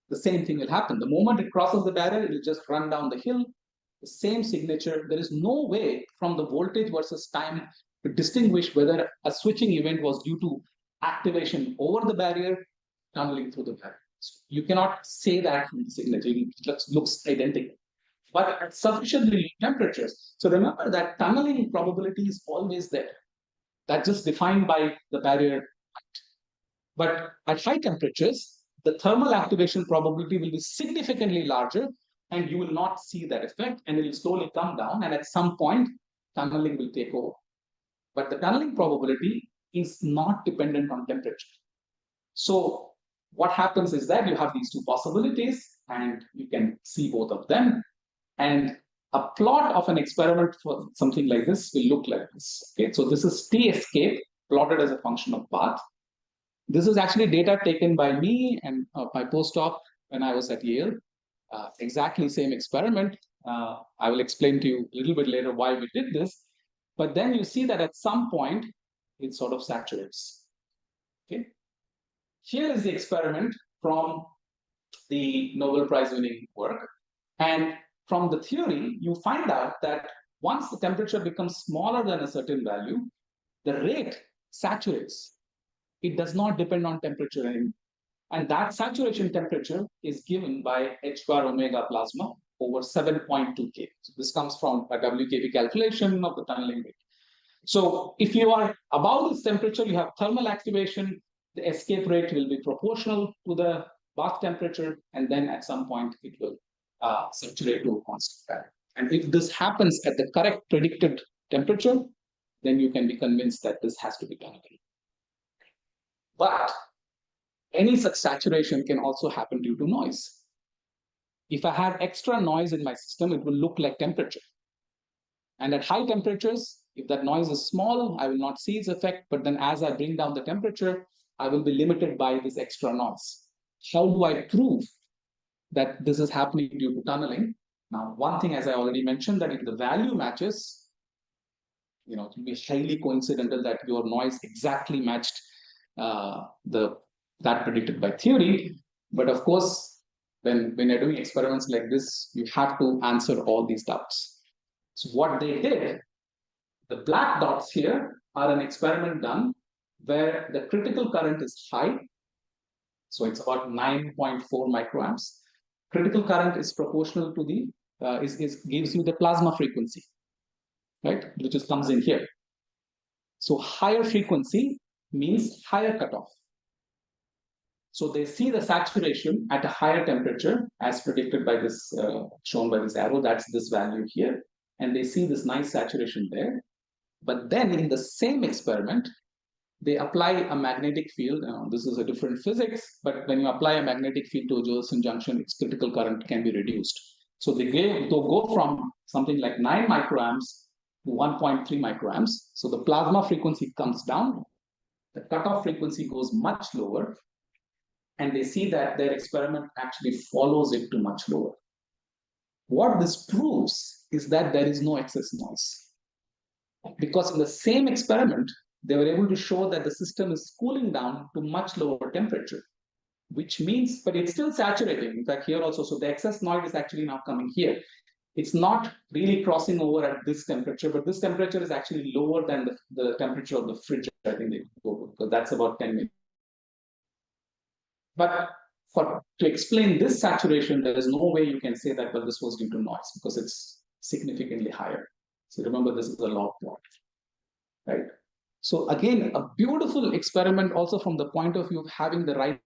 the same thing will happen. The moment it crosses the barrier, it will just run down the hill, the same signature. There is no way from the voltage versus time to distinguish whether a switching event was due to activation over the barrier, tunneling through the barrier. So you cannot say that from the signature. It just looks identical. But at sufficiently low temperatures. So remember that tunneling probability is always there. That's just defined by the barrier height. But at high temperatures, the thermal activation probability will be significantly larger, and you will not see that effect, and it will slowly come down, and at some point, tunneling will take over. But the tunneling probability is not dependent on temperature. So what happens is that you have these two possibilities, and you can see both of them. And a plot of an experiment for something like this will look like this. Okay, so this is T escape plotted as a function of path. This is actually data taken by me and my postdoc when I was at Yale. Exactly same experiment. I will explain to you a little bit later why we did this. But then you see that at some point, it sort of saturates. Okay. Here is the experiment from the Nobel Prize winning work. And from the theory, you find out that once the temperature becomes smaller than a certain value, the rate saturates. It does not depend on temperature anymore. And that saturation temperature is given by h bar omega plasma over 7.2 K. So this comes from a WKB calculation of the tunneling rate. So if you are above this temperature, you have thermal activation, the escape rate will be proportional to the bath temperature, and then at some point it will saturate to a constant value. And if this happens at the correct predicted temperature, then you can be convinced that this has to be tunneling. But any such saturation can also happen due to noise. If I have extra noise in my system, it will look like temperature. And at high temperatures, if that noise is small, I will not see its effect. But then as I bring down the temperature, I will be limited by this extra noise. How do I prove that this is happening due to tunneling? Now, one thing, as I already mentioned, that if the value matches, it will be highly coincidental that your noise exactly matched that predicted by theory. But of course, when you're doing experiments like this, you have to answer all these doubts. So what they did, the black dots here are an experiment done where the critical current is high. So it's about 9.4 microamps. Critical current is proportional to the, gives you the plasma frequency, right? Which just comes in here. So higher frequency means higher cutoff. So they see the saturation at a higher temperature as predicted by this, shown by this arrow, that's this value here. And they see this nice saturation there. But then in the same experiment, they apply a magnetic field. This is a different physics, but when you apply a magnetic field to a Josephson junction, its critical current can be reduced. So they go from something like 9 microamps to 1.3 microamps. So the plasma frequency comes down. The cutoff frequency goes much lower. And they see that their experiment actually follows it to much lower. What this proves is that there is no excess noise. Because in the same experiment, they were able to show that the system is cooling down to much lower temperature, which means, but it's still saturating. In fact, here also, so the excess noise is actually now coming here. It's not really crossing over at this temperature, but this temperature is actually lower than the temperature of the fridge. I think they go to, because that's about 10 minutes. But to explain this saturation, there is no way you can say that, well, this was due to noise because it's significantly higher. So remember, this is a log plot, right? So again, a beautiful experiment also from the point of view of having the right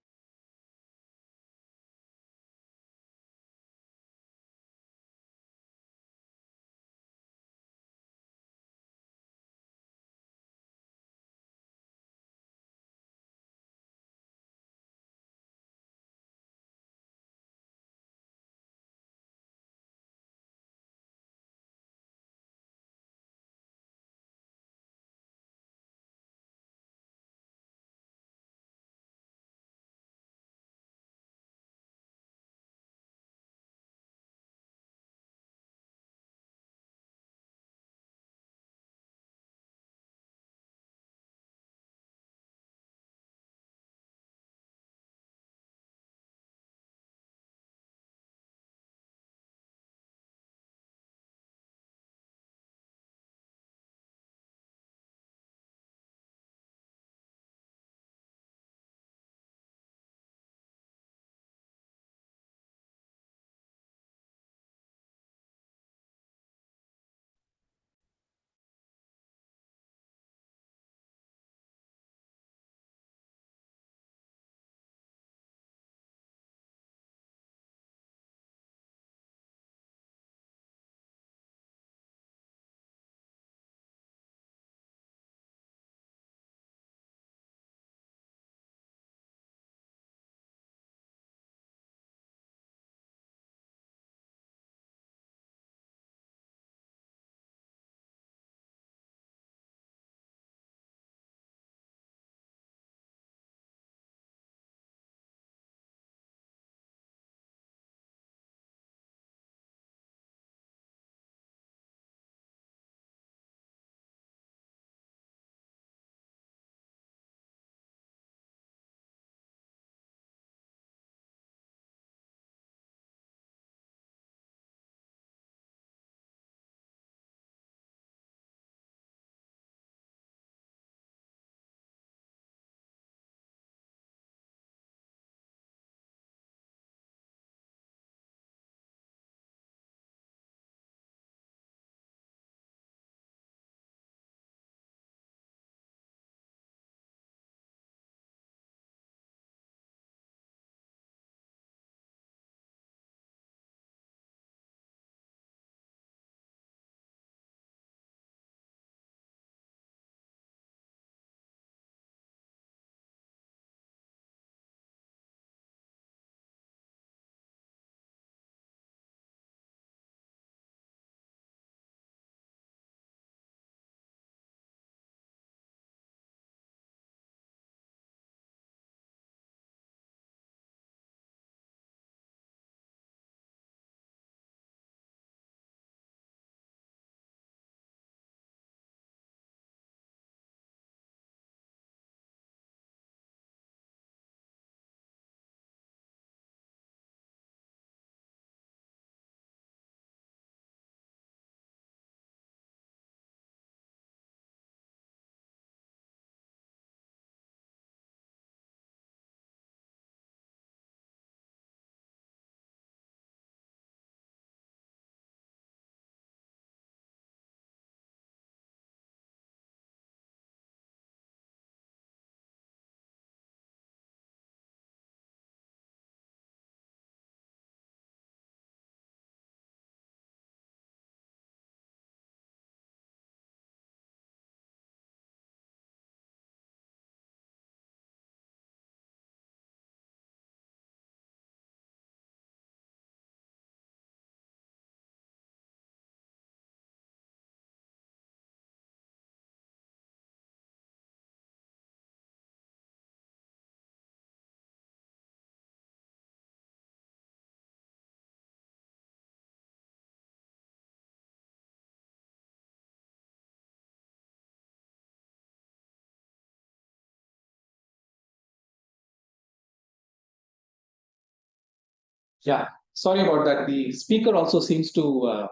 Yeah, sorry about that. The speaker also seems to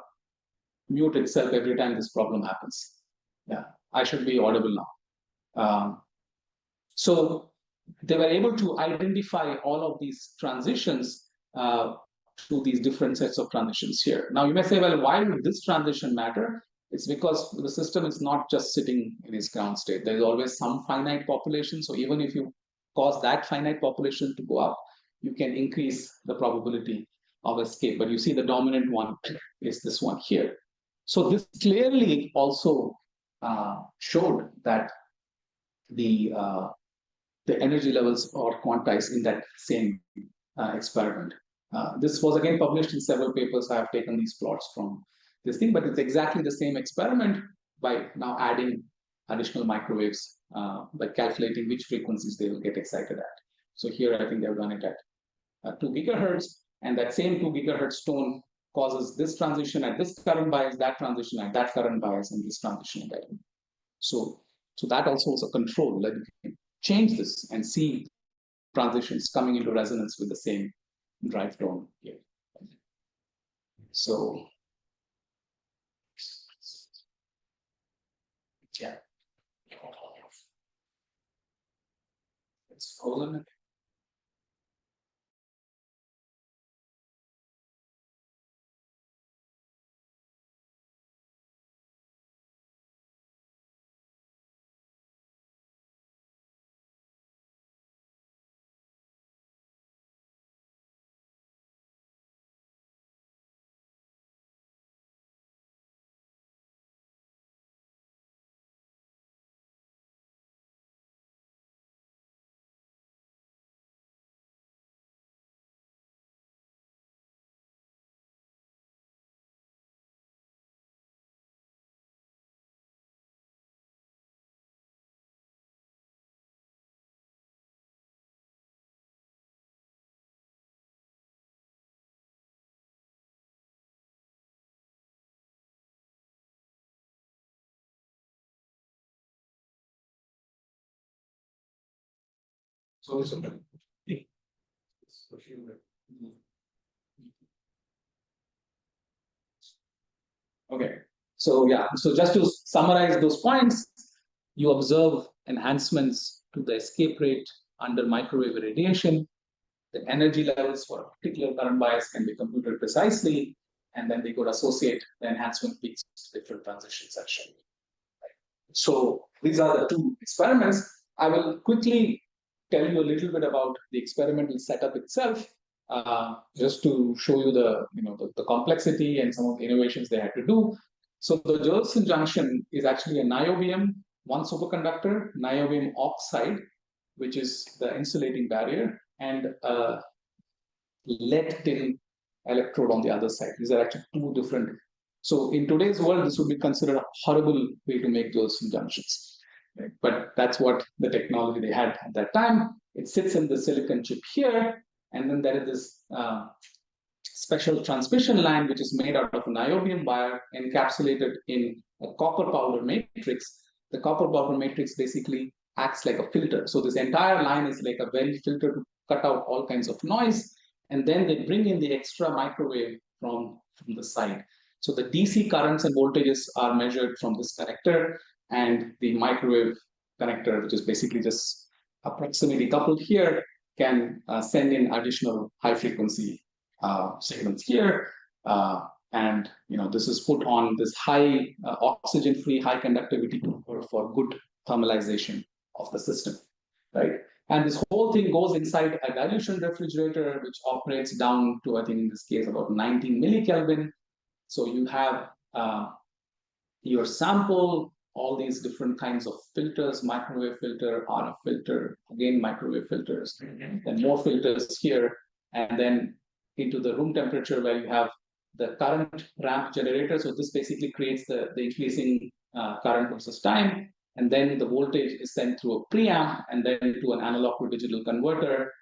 mute itself every time this problem happens. Yeah, I should be audible now. So they were able to identify all of these transitions to these different sets of transitions here. Now you may say, well, why would this transition matter? It's because the system is not just sitting in its ground state. There's always some finite population. So even if you cause that finite population to go up, you can increase the probability of escape. But you see the dominant one is this one here. So this clearly also showed that the energy levels are quantized in that same experiment. This was again published in several papers. I have taken these plots from this thing, but it's exactly the same experiment by now adding additional microwaves by calculating which frequencies they will get excited at. So here I think they've done it at 2 gigahertz, and that same 2 gigahertz tone causes this transition at this current bias, that transition at that current bias, and this transition at that. So that also is a control. Like you can change this and see transitions coming into resonance with the same drive tone here. So yeah, it's frozen. So it's Okay. So yeah, so just to summarize those points, you observe enhancements to the escape rate under microwave radiation. The energy levels for a particular current bias can be computed precisely, and then they could associate the enhancement peaks to different transition sections. So these are the two experiments. I will quickly tell you a little bit about the experimental setup itself, just to show you the complexity and some of the innovations they had to do. So the Josephson junction is actually a niobium, one superconductor, niobium oxide, which is the insulating barrier, and a lead tin electrode on the other side. These are actually two different. So in today's world, this would be considered a horrible way to make Josephson junctions. Right? But that's what the technology they had at that time. It sits in the silicon chip here, and then there is this special transmission line which is made out of a niobium wire encapsulated in a copper powder matrix. The copper powder matrix basically acts like a filter. So this entire line is like a very filter to cut out all kinds of noise, and then they bring in the extra microwave from the side. So the DC currents and voltages are measured from this connector, and the microwave connector, which is basically just approximately coupled here, can send in additional high frequency signals here. And this is put on this high oxygen-free, high conductivity for good thermalization of the system, right? And this whole thing goes inside a dilution refrigerator, which operates down to, I think in this case, about 19 millikelvin. So you have your sample, all these different kinds of filters, microwave filter, RF filter, again, microwave filters, then more filters here, and then into the room temperature where you have the current ramp generator. So this basically creates the increasing current versus time. And then the voltage is sent through a preamp and then to an analog to digital converter,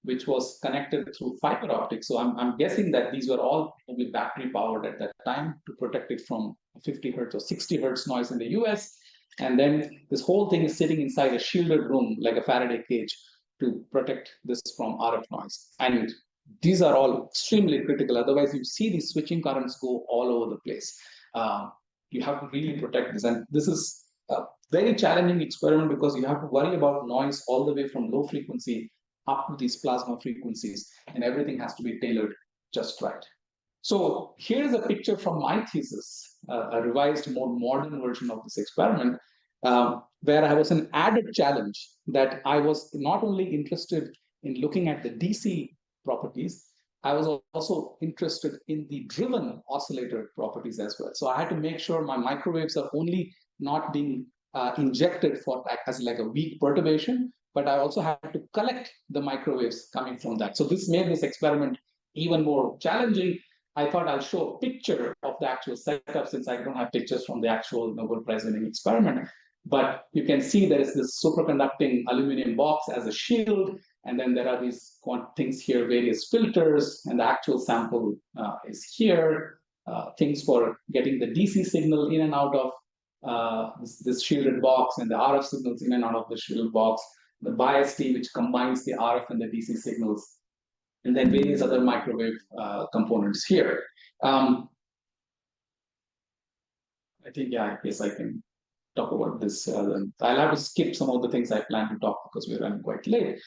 which was connected through fiber optics. So I'm guessing that these were all probably battery powered at that time to protect it from 50 hertz or 60 hertz noise in the US. And then this whole thing is sitting inside a shielded room, like a Faraday cage, to protect this from RF noise. And these are all extremely critical. Otherwise, you see these switching currents go all over the place. You have to really protect this. And this is very challenging experiment because you have to worry about noise all the way from low frequency up to these plasma frequencies, and everything has to be tailored just right. So here's a picture from my thesis, a revised, more modern version of this experiment, where I was an added challenge that I was not only interested in looking at the DC properties, I was also interested in the driven oscillator properties as well. So I had to make sure my microwaves are only not being injected for as like a weak perturbation, but I also had to collect the microwaves coming from that. So this made this experiment even more challenging. I thought I'll show a picture of the actual setup since I don't have pictures from the actual Nobel Prize winning experiment. But you can see there is this superconducting aluminum box as a shield, and then there are these things here, various filters, and the actual sample is here. Things for getting the DC signal in and out of this shielded box, and the RF signals in and out of the shielded box, the bias T, which combines the RF and the DC signals, and then various other microwave components here. I think, yeah, I guess I can talk about this. I'll have to skip some of the things I plan to talk because we're running quite late.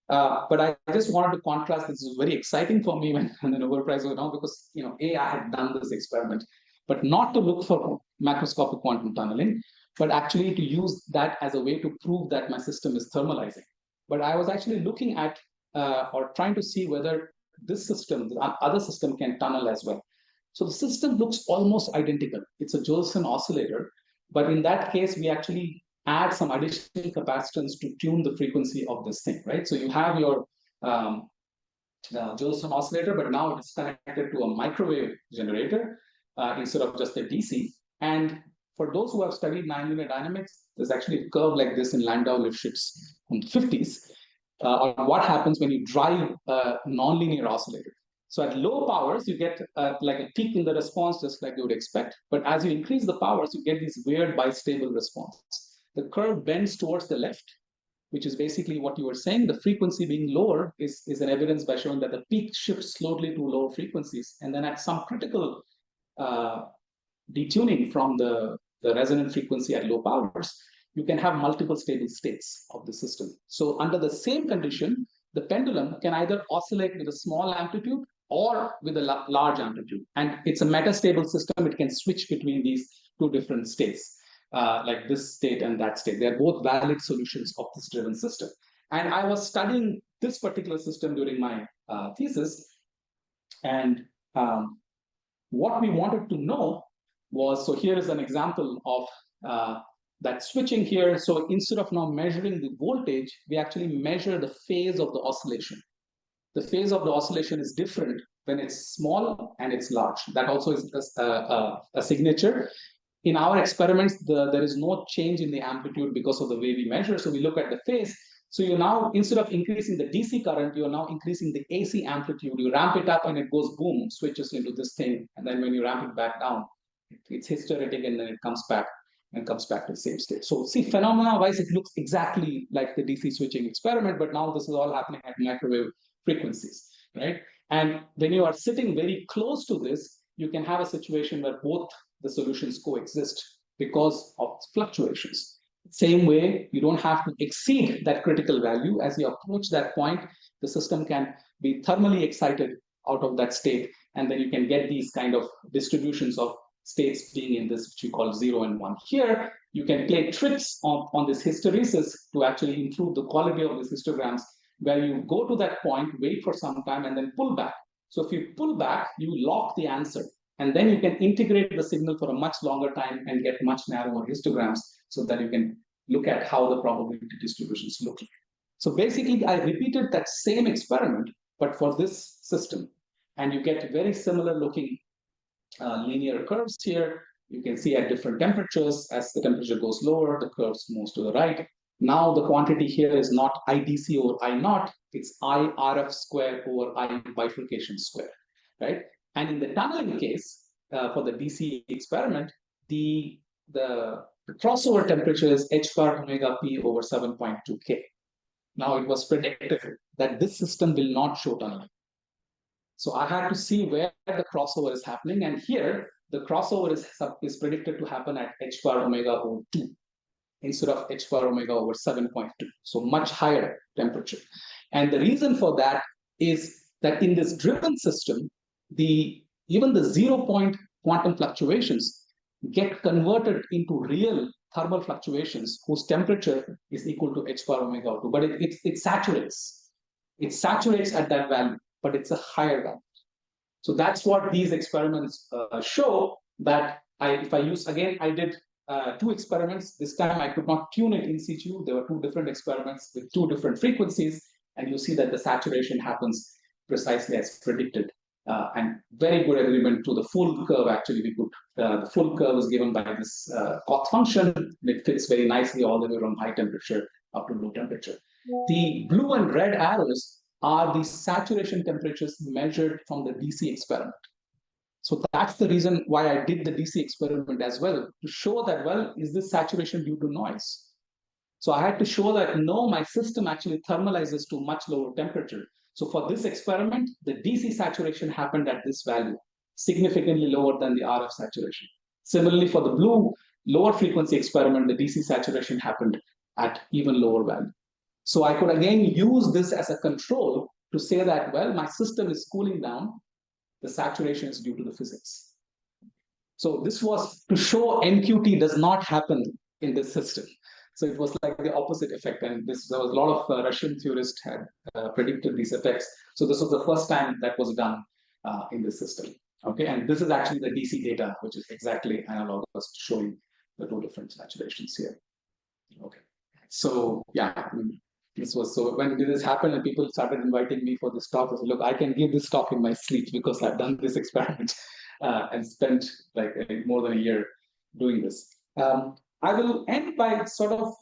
But I just wanted to contrast. This is very exciting for me when the Nobel Prize was announced because, I had done this experiment, but not to look for macroscopic quantum tunneling, but actually to use that as a way to prove that my system is thermalizing. But I was actually looking at or trying to see whether this system, the other system, can tunnel as well. So the system looks almost identical. It's a Josephson oscillator, but in that case, we actually add some additional capacitance to tune the frequency of this thing, right? So you have your Josephson oscillator, but now it's connected to a microwave generator instead of just a DC. And for those who have studied nonlinear dynamics, there's actually a curve like this in Landau-Lifshitz from the 50s on what happens when you drive a nonlinear oscillator. So at low powers, you get like a peak in the response, just like you would expect. But as you increase the powers, you get this weird bistable response. The curve bends towards the left, which is basically what you were saying. The frequency being lower is an evidence by showing that the peak shifts slowly to lower frequencies. And then at some critical detuning from the resonant frequency at low powers, you can have multiple stable states of the system. So under the same condition, the pendulum can either oscillate with a small amplitude or with a large amplitude. And it's a metastable system. It can switch between these two different states, like this state and that state. They're both valid solutions of this driven system. And I was studying this particular system during my thesis. And what we wanted to know was, so here is an example of that switching here. So instead of now measuring the voltage, we actually measure the phase of the oscillation. The phase of the oscillation is different when it's small and it's large. That also is a signature. In our experiments, there is no change in the amplitude because of the way we measure. So we look at the phase. So you now, instead of increasing the DC current, you're now increasing the AC amplitude. You ramp it up and it goes boom, switches into this thing. And then when you ramp it back down, it's hysteretic and then it comes back and comes back to the same state. So see, phenomena-wise, it looks exactly like the DC switching experiment, but now this is all happening at microwave frequencies, right? And when you are sitting very close to this, you can have a situation where both the solutions coexist because of fluctuations. Same way, you don't have to exceed that critical value. As you approach that point, the system can be thermally excited out of that state, and then you can get these kind of distributions of states being in this, which we call 0 and 1. Here, you can play tricks on this hysteresis to actually improve the quality of these histograms, where you go to that point, wait for some time, and then pull back. So if you pull back, you lock the answer. And then you can integrate the signal for a much longer time and get much narrower histograms so that you can look at how the probability distributions look like. So basically, I repeated that same experiment, but for this system. And you get very similar looking linear curves here. You can see at different temperatures, as the temperature goes lower, the curves moves to the right. Now the quantity here is not IDC over I naught, it's I RF square over I bifurcation square, right? And in the tunneling case, for the DC experiment, the crossover temperature is h bar omega p over 7.2 K. Now it was predicted that this system will not show tunneling. So I had to see where the crossover is happening, and here the crossover is predicted to happen at h bar omega over 2. instead of h bar omega over 7.2. So much higher temperature. And the reason for that is that in this driven system, even the 0-point quantum fluctuations get converted into real thermal fluctuations whose temperature is equal to h bar omega 2. But it saturates. It saturates at that value, but it's a higher value. So that's what these experiments show, that if I use, again, I did 2 experiments. This time I could not tune it in situ. There were 2 different experiments with 2 different frequencies, and you see that the saturation happens precisely as predicted. And very good agreement to the full curve. Actually, we could, the full curve is given by this Koch function, and it fits very nicely all the way from high temperature up to low temperature. The blue and red arrows are the saturation temperatures measured from the DC experiment. So that's the reason why I did the DC experiment as well, to show that, well, is this saturation due to noise? So I had to show that, no, my system actually thermalizes to much lower temperature. So for this experiment, the DC saturation happened at this value, significantly lower than the RF saturation. Similarly, for the blue lower frequency experiment, the DC saturation happened at even lower value. So I could again use this as a control to say that, well, my system is cooling down, the saturation is due to the physics. So this was to show NQT does not happen in this system. So it was like the opposite effect, and there was a lot of Russian theorists had predicted these effects. So this was the first time that was done in this system. Okay, and this is actually the DC data, which is exactly analogous to showing the 2 different saturations here. Okay, so yeah, this was, so when did this happen and people started inviting me for this talk, I said, look, I can give this talk in my sleep because I've done this experiment and spent like more than a year doing this. I will end by sort of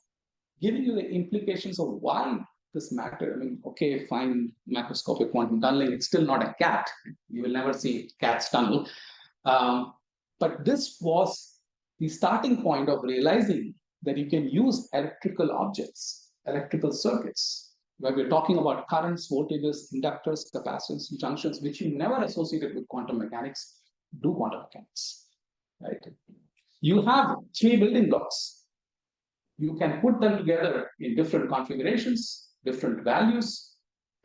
giving you the implications of why this matter. I mean, okay, fine, macroscopic quantum tunneling, it's still not a cat. You will never see cats tunnel. But this was the starting point of realizing that you can use electrical objects, electrical circuits, where we're talking about currents, voltages, inductors, capacitors, junctions, which you never associated with quantum mechanics, do quantum mechanics, right? You have 3 building blocks. You can put them together in different configurations, different values,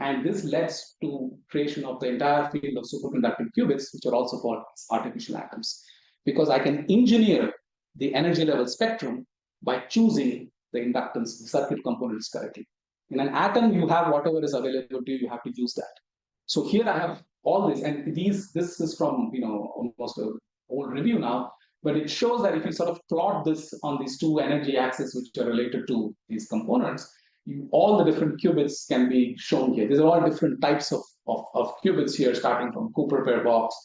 and this leads to creation of the entire field of superconducting qubits, which are also called artificial atoms, because I can engineer the energy level spectrum by choosing the inductance, the circuit components correctly. In an atom, you have whatever is available to you, you have to use that. So here I have all this, and this is from, you know, almost an old review now, but it shows that if you sort of plot this on these 2 energy axes, which are related to these components, all the different qubits can be shown here. These are all different types of qubits here, starting from Cooper pair box,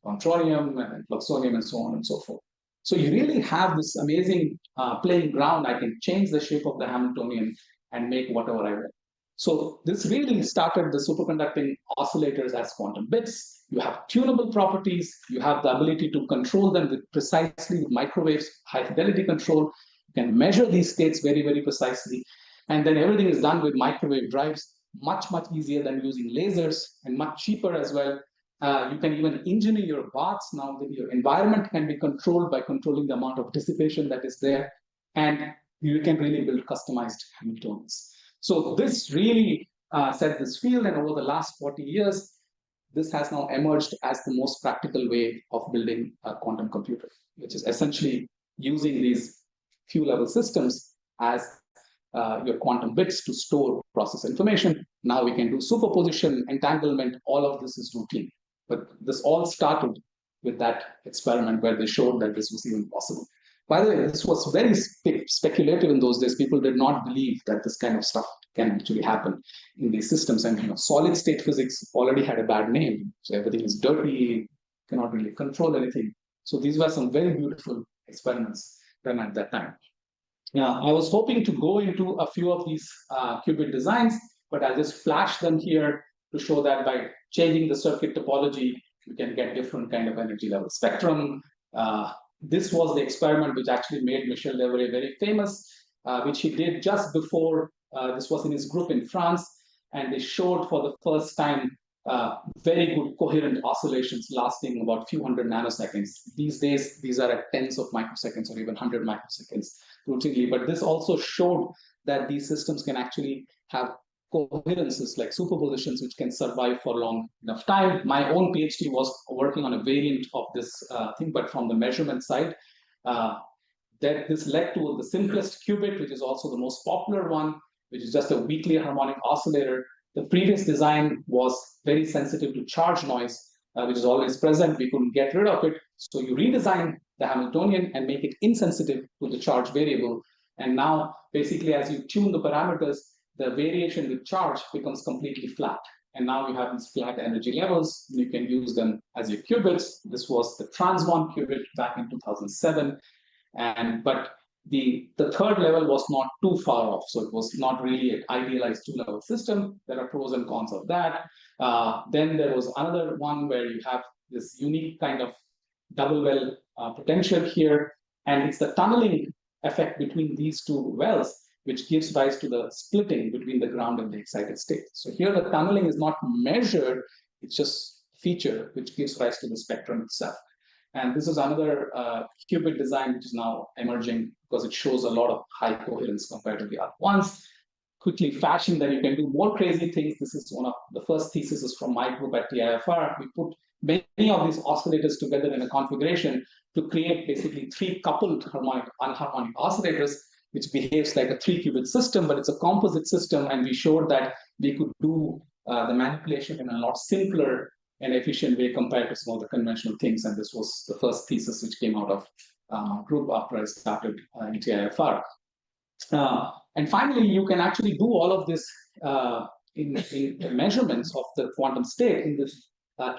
neutronium, and fluxonium, and so on and so forth. So you really have this amazing playing ground. I can change the shape of the Hamiltonian and make whatever I want. So this really started the superconducting oscillators as quantum bits. You have tunable properties. You have the ability to control them with precisely with microwaves, high fidelity control. You can measure these states very, very precisely. And then everything is done with microwave drives, much, much easier than using lasers, and much cheaper as well. You can even engineer your baths now. Your environment can be controlled by controlling the amount of dissipation that is there. And you can really build customized Hamiltonians. So this really set this field, and over the last 40 years, this has now emerged as the most practical way of building a quantum computer, which is essentially using these few level systems as your quantum bits to store process information. Now we can do superposition, entanglement, all of this is routine. But this all started with that experiment where they showed that this was even possible. By the way, this was very speculative in those days. People did not believe that this kind of stuff can actually happen in these systems. And, you know, solid state physics already had a bad name. So everything is dirty, cannot really control anything. So these were some very beautiful experiments done at that time. Now, I was hoping to go into a few of these qubit designs, but I'll just flash them here to show that by changing the circuit topology, you can get different kind of energy level spectrum. This was the experiment which actually made Michel Devoret very famous, which he did just before, this was in his group in France, and they showed for the first time very good coherent oscillations lasting about a few hundred nanoseconds. These days, these are at tens of microseconds or even 100 microseconds routinely. But this also showed that these systems can actually have coherences like superpositions, which can survive for long enough time. My own PhD was working on a variant of this thing, but from the measurement side, that this led to the simplest qubit, which is also the most popular one, which is just a weakly harmonic oscillator. The previous design was very sensitive to charge noise, which is always present. We couldn't get rid of it. So you redesign the Hamiltonian and make it insensitive to the charge variable. And now, basically, as you tune the parameters, the variation with charge becomes completely flat. And now you have these flat energy levels. You can use them as your qubits. This was the Transmon qubit back in 2007. But the third level was not too far off. So it was not really an idealized two-level system. There are pros and cons of that. Then there was another one where you have this unique kind of double well potential here. And it's the tunneling effect between these two wells which gives rise to the splitting between the ground and the excited state. So here the tunneling is not measured, it's just a feature which gives rise to the spectrum itself. And this is another qubit design which is now emerging because it shows a lot of high coherence compared to the other ones. Quickly flashing that you can do more crazy things. This is one of the first theses from my group at TIFR. We put many of these oscillators together in a configuration to create basically three coupled harmonic, unharmonic oscillators, which behaves like a three-qubit system, but it's a composite system. And we showed that we could do the manipulation in a lot simpler and efficient way compared to some of the conventional things. And this was the first thesis which came out of group after I started in TIFR. And finally, you can actually do all of this in measurements of the quantum state in this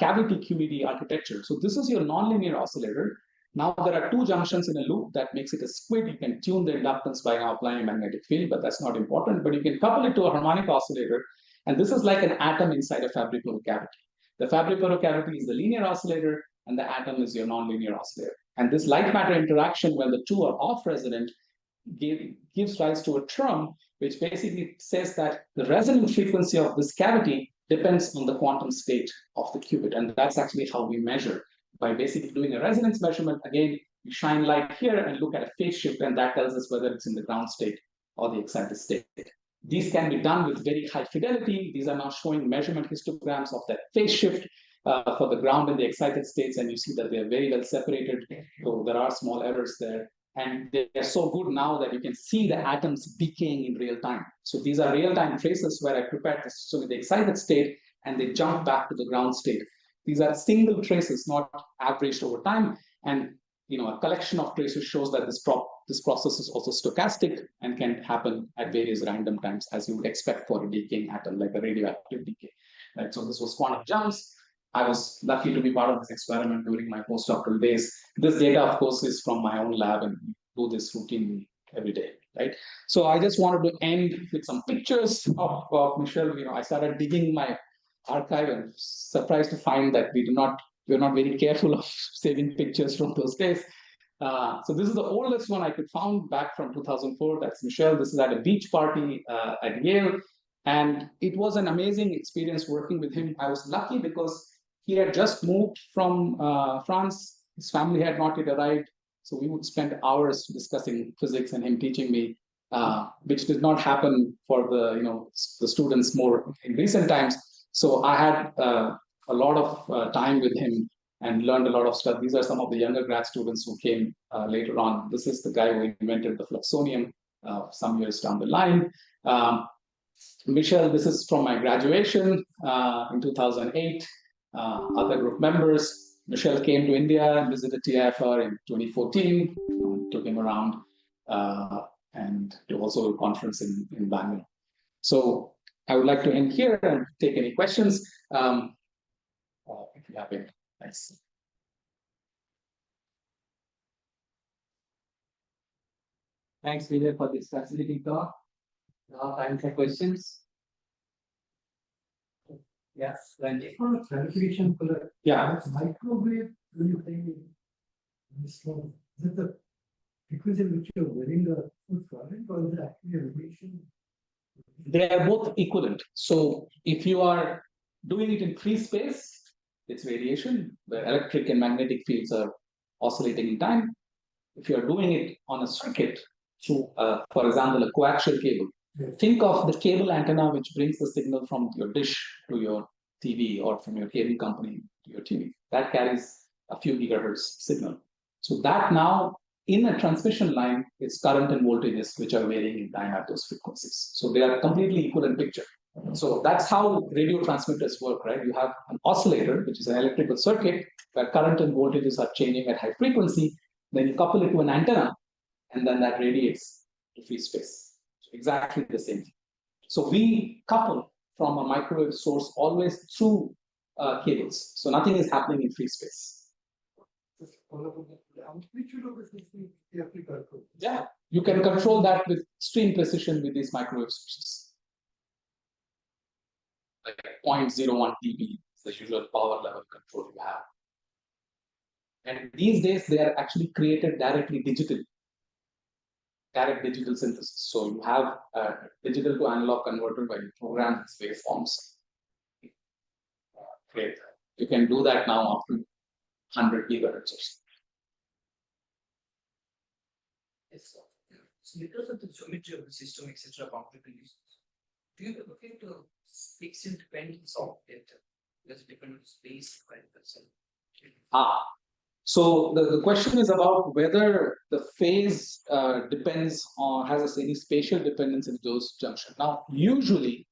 cavity QED architecture. So this is your nonlinear oscillator. Now there are two junctions in a loop that makes it a squid. You can tune the inductance by now applying a magnetic field, but that's not important. But you can couple it to a harmonic oscillator. And this is like an atom inside a fabric-pleural cavity. The fabric-pleural cavity is the linear oscillator, and the atom is your nonlinear oscillator. And this light-matter interaction, when the two are off-resonant, gives rise to a term which basically says that the resonant frequency of this cavity depends on the quantum state of the qubit. And that's actually how we measure. By basically doing a resonance measurement, again, you shine light here and look at a phase shift, and that tells us whether it's in the ground state or the excited state. These can be done with very high fidelity. These are now showing measurement histograms of that phase shift for the ground and the excited states, and you see that they're very well separated, so there are small errors there. And they're so good now that you can see the atoms decaying in real time. So these are real-time traces where I prepared the system with the excited state, and they jump back to the ground state. These are single traces, not averaged over time. And a collection of traces shows that this process is also stochastic and can happen at various random times, as you would expect for a decaying atom, like a radioactive decay. Right? So this was quantum jumps. I was lucky to be part of this experiment during my postdoctoral days. This data, of course, is from my own lab, and we do this routinely every day. Right? So I just wanted to end with some pictures of Michel. I started digging my archive and surprised to find that we're not very careful of saving pictures from those days. So this is the oldest one I could find back from 2004. That's Michel. This is at a beach party at Yale. And it was an amazing experience working with him. I was lucky because he had just moved from France. His family had not yet arrived. So we would spend hours discussing physics and him teaching me, which did not happen for the students more in recent times. So I had a lot of time with him and learned a lot of stuff. These are some of the younger grad students who came later on. This is the guy who invented the fluxonium some years down the line. Michel, this is from my graduation in 2008. Other group members. Michel came to India and visited TIFR in 2014. Took him around and to also a conference in Bangalore. So I would like to end here and take any questions. If you have any. Thanks. Thanks, Vijay, for this fascinating talk. Now time for questions. Yes, Ranjit. For a clarification for the microwave, when you say this one, is it the frequency at which you're wearing the full current, or is it actually a radiation? They are both equivalent. So if you are doing it in free space, it's variation, where electric and magnetic fields are oscillating in time. If you're doing it on a circuit through, for example, a coaxial cable, think of the cable antenna which brings the signal from your dish to your TV or from your cable company to your TV. That carries a few gigahertz signal. So that now in a transmission line, it's current and voltages which are varying in time at those frequencies. So they are completely equal in picture. So that's how radio transmitters work, right? You have an oscillator, which is an electrical circuit where current and voltages are changing at high frequency. Then you couple it to an antenna, and then that radiates to free space. So exactly the same thing. So we couple from a microwave source always through cables. So nothing is happening in free space. Yeah, you can control that with extreme precision with these microwave sources. Like 0.01 dB is the usual power level control you have. And these days they are actually created directly digitally. Direct digital synthesis. So you have a digital to analog converter where you program these waveforms. Great. You can do that now up to 100 gigahertz. Yes, sir. So because of the geometry of the system, etc., boundary conditions, do you look into fixed independence of data? Does it depend on space, right? So the question is about whether the phase depends on, has any spatial dependence in those junctions. Now, usually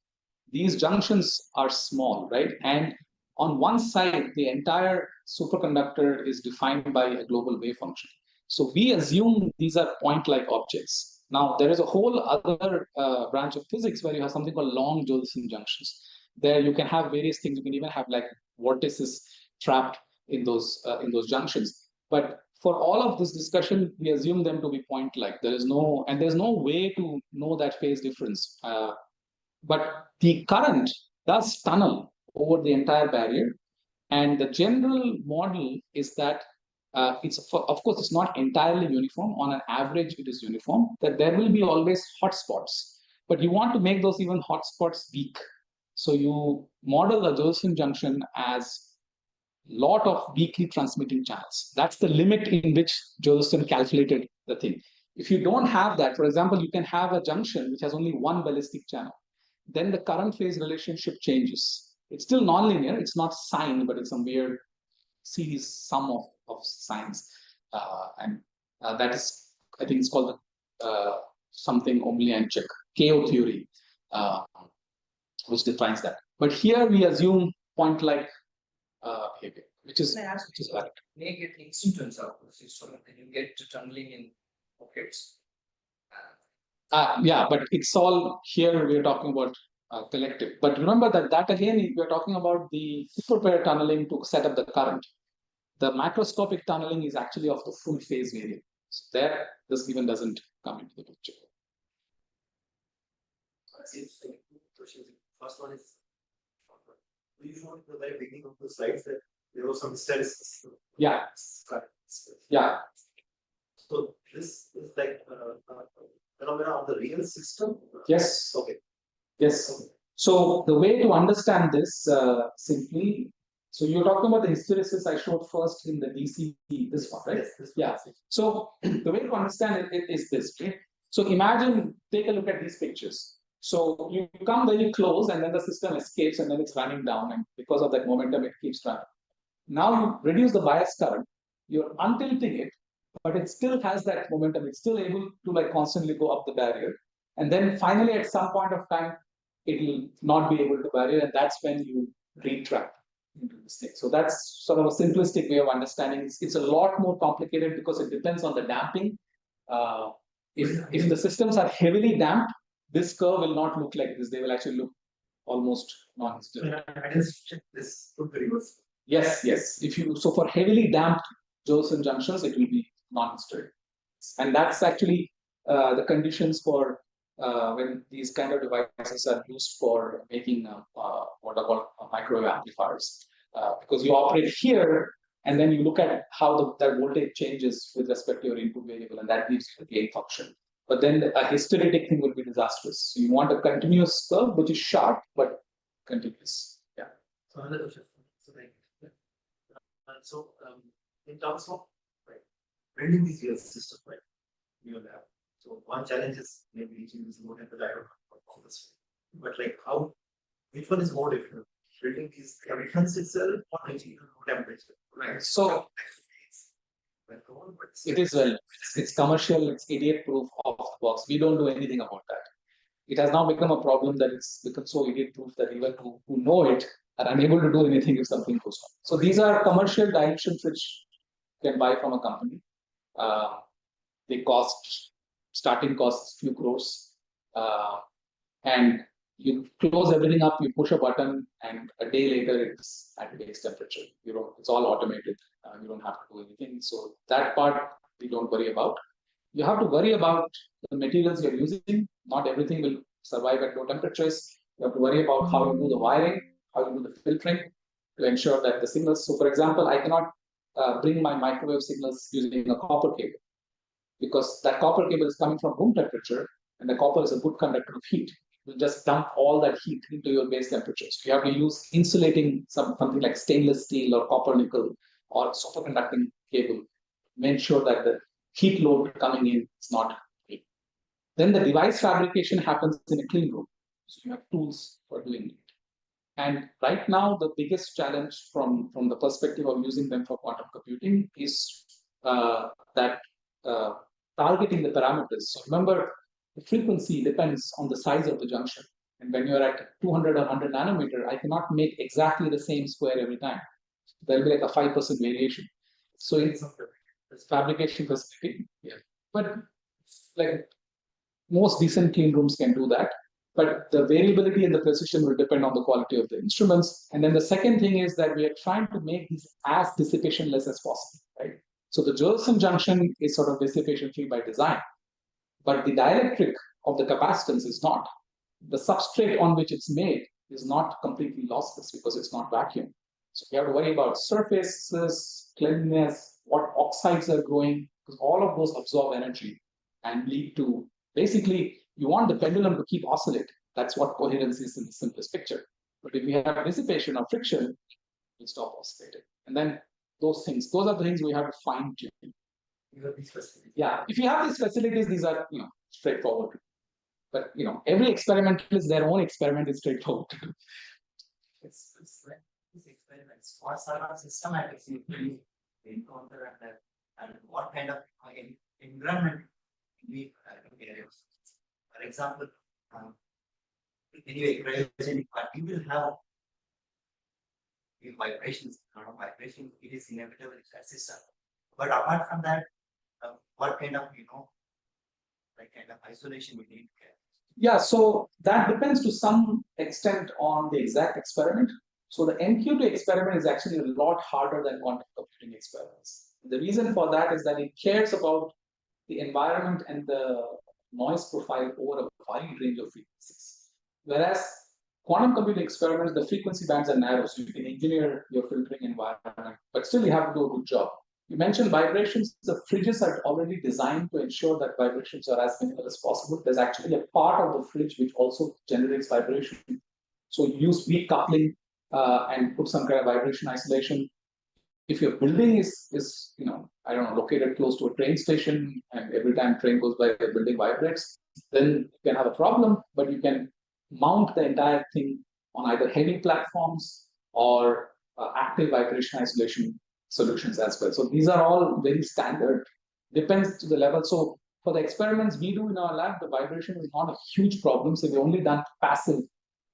these junctions are small, right? And on one side, the entire superconductor is defined by a global wave function. So we assume these are point-like objects. Now, there is a whole other branch of physics where you have something called long Josephson junctions. There you can have various things. You can even have like vortices trapped in those junctions. But for all of this discussion, we assume them to be point-like. There's no way to know that phase difference. But the current does tunnel over the entire barrier. And the general model is that of course, it's not entirely uniform. On an average, it is uniform, that there will be always hotspots. But you want to make those even hotspots weak. So you model a Josephson junction as lot of weakly transmitting channels. That's the limit in which Josephson calculated the thing. If you don't have that, for example, you can have a junction which has only one ballistic channel. Then the current phase relationship changes. It's still nonlinear. It's not sine, but it's some weird series sum of signs. And that is, I think it's called something Omlianchik, KO theory, which defines that. But here we assume point-like behavior, which is valid. May get instance out of this, so that you get to tunneling in pockets. Yeah, but it's all here we're talking about collective. But remember that again, we're talking about the super-pair tunneling to set up the current. The macroscopic tunneling is actually of the full phase variant. So there, this even doesn't come into the picture. First one is, we showed at the very beginning of the slides that there was some steps. Yeah. Yeah. So this is like phenomena of the real system. Yes. Okay. Yes. So the way to understand this simply, so you're talking about the hysteresis I showed first in the DC, this one, right? Yes, this one. Yeah. So the way to understand it is this, right? So imagine, take a look at these pictures. So you come very close and then the system escapes and then it's running down, and because of that momentum, it keeps running. Now you reduce the bias current, you're untilting it, but it still has that momentum. It's still able to like constantly go up the barrier. And then finally, at some point of time, it will not be able to barrier, and that's when you retract into this thing. So that's sort of a simplistic way of understanding. It's a lot more complicated because it depends on the damping. If the systems are heavily damped, this curve will not look like this. They will actually look almost non-hysterical. I just check this would be reverse. Yes, yes. So for heavily damped Josephson junctions, it will be non-hysterical. And that's actually the conditions for when these kind of devices are used for making what are called microwave amplifiers. Because you operate here, and then you look at how that voltage changes with respect to your input variable, and that gives you the gain function. But then a hysteretic thing will be disastrous. So you want a continuous curve, which is sharp, but continuous. Yeah. So another question. In terms of building these real systems, right? In your lab. So one challenge is maybe reaching this low temperature. I don't know all this, but like how, which one is more difficult? Building these chemicals itself or reaching the low temperature? Right. So it is well. It's commercial. It's idiot-proof off the box. We don't do anything about that. It has now become a problem that it's become so idiot-proof that even who know it are unable to do anything if something goes wrong. So these are commercial dilutions which you can buy from a company. They cost, starting costs few crores, and you close everything up, you push a button, and a day later it's at base temperature. It's all automated. You don't have to do anything. So that part we don't worry about. You have to worry about the materials you're using. Not everything will survive at low temperatures. You have to worry about how you do the wiring, how you do the filtering to ensure that the signals. So, for example, I cannot bring my microwave signals using a copper cable, because that copper cable is coming from room temperature, and the copper is a good conductor of heat. You just dump all that heat into your base temperature. So you have to use insulating something like stainless steel or copper nickel or superconducting cable. Make sure that the heat load coming in is not heat. Then the device fabrication happens in a clean room. So you have tools for doing it. And right now, the biggest challenge from the perspective of using them for quantum computing is that targeting the parameters. So remember, the frequency depends on the size of the junction. And when you're at 200 or 100 nanometer, I cannot make exactly the same square every time. There'll be like a 5% variation. So it's fabrication perspective. Yeah. But like most decent clean rooms can do that. But the variability and the precision will depend on the quality of the instruments. And then the second thing is that we are trying to make these as dissipation-less as possible, right? So the Josephson junction is sort of dissipation-free by design, but the dielectric of the capacitance is not. The substrate on which it's made is not completely lossless because it's not vacuum. So we have to worry about surfaces, cleanliness, what oxides are growing, because all of those absorb energy and lead to, basically, you want the pendulum to keep oscillating. That's what coherence is in the simplest picture. But if we have dissipation or friction, we stop oscillating. And then those are the things we have to fine tune. Yeah, if you have these facilities, these are straightforward. But every experimentalist, their own experiment is straightforward. These experiments, what sort of systematics you encounter and what kind of environment we areas. For example, anyway, you will have vibrations. Vibration, it is inevitable in that system. But apart from that, what kind of kind of isolation we need to get? Yeah, so that depends to some extent on the exact experiment. So the MQ2 experiment is actually a lot harder than quantum computing experiments. The reason for that is that it cares about the environment and the noise profile over a wide range of frequencies. Whereas quantum computing experiments, the frequency bands are narrow, so you can engineer your filtering environment, but still you have to do a good job. You mentioned vibrations. The fridges are already designed to ensure that vibrations are as minimal as possible. There's actually a part of the fridge which also generates vibration. So you use weak coupling and put some kind of vibration isolation. If your building is located close to a train station and every time train goes by, the building vibrates, then you can have a problem, but you can mount the entire thing on either heavy platforms or active vibration isolation solutions as well. So these are all very standard, depends to the level. So for the experiments we do in our lab, the vibration is not a huge problem. So we've only done passive.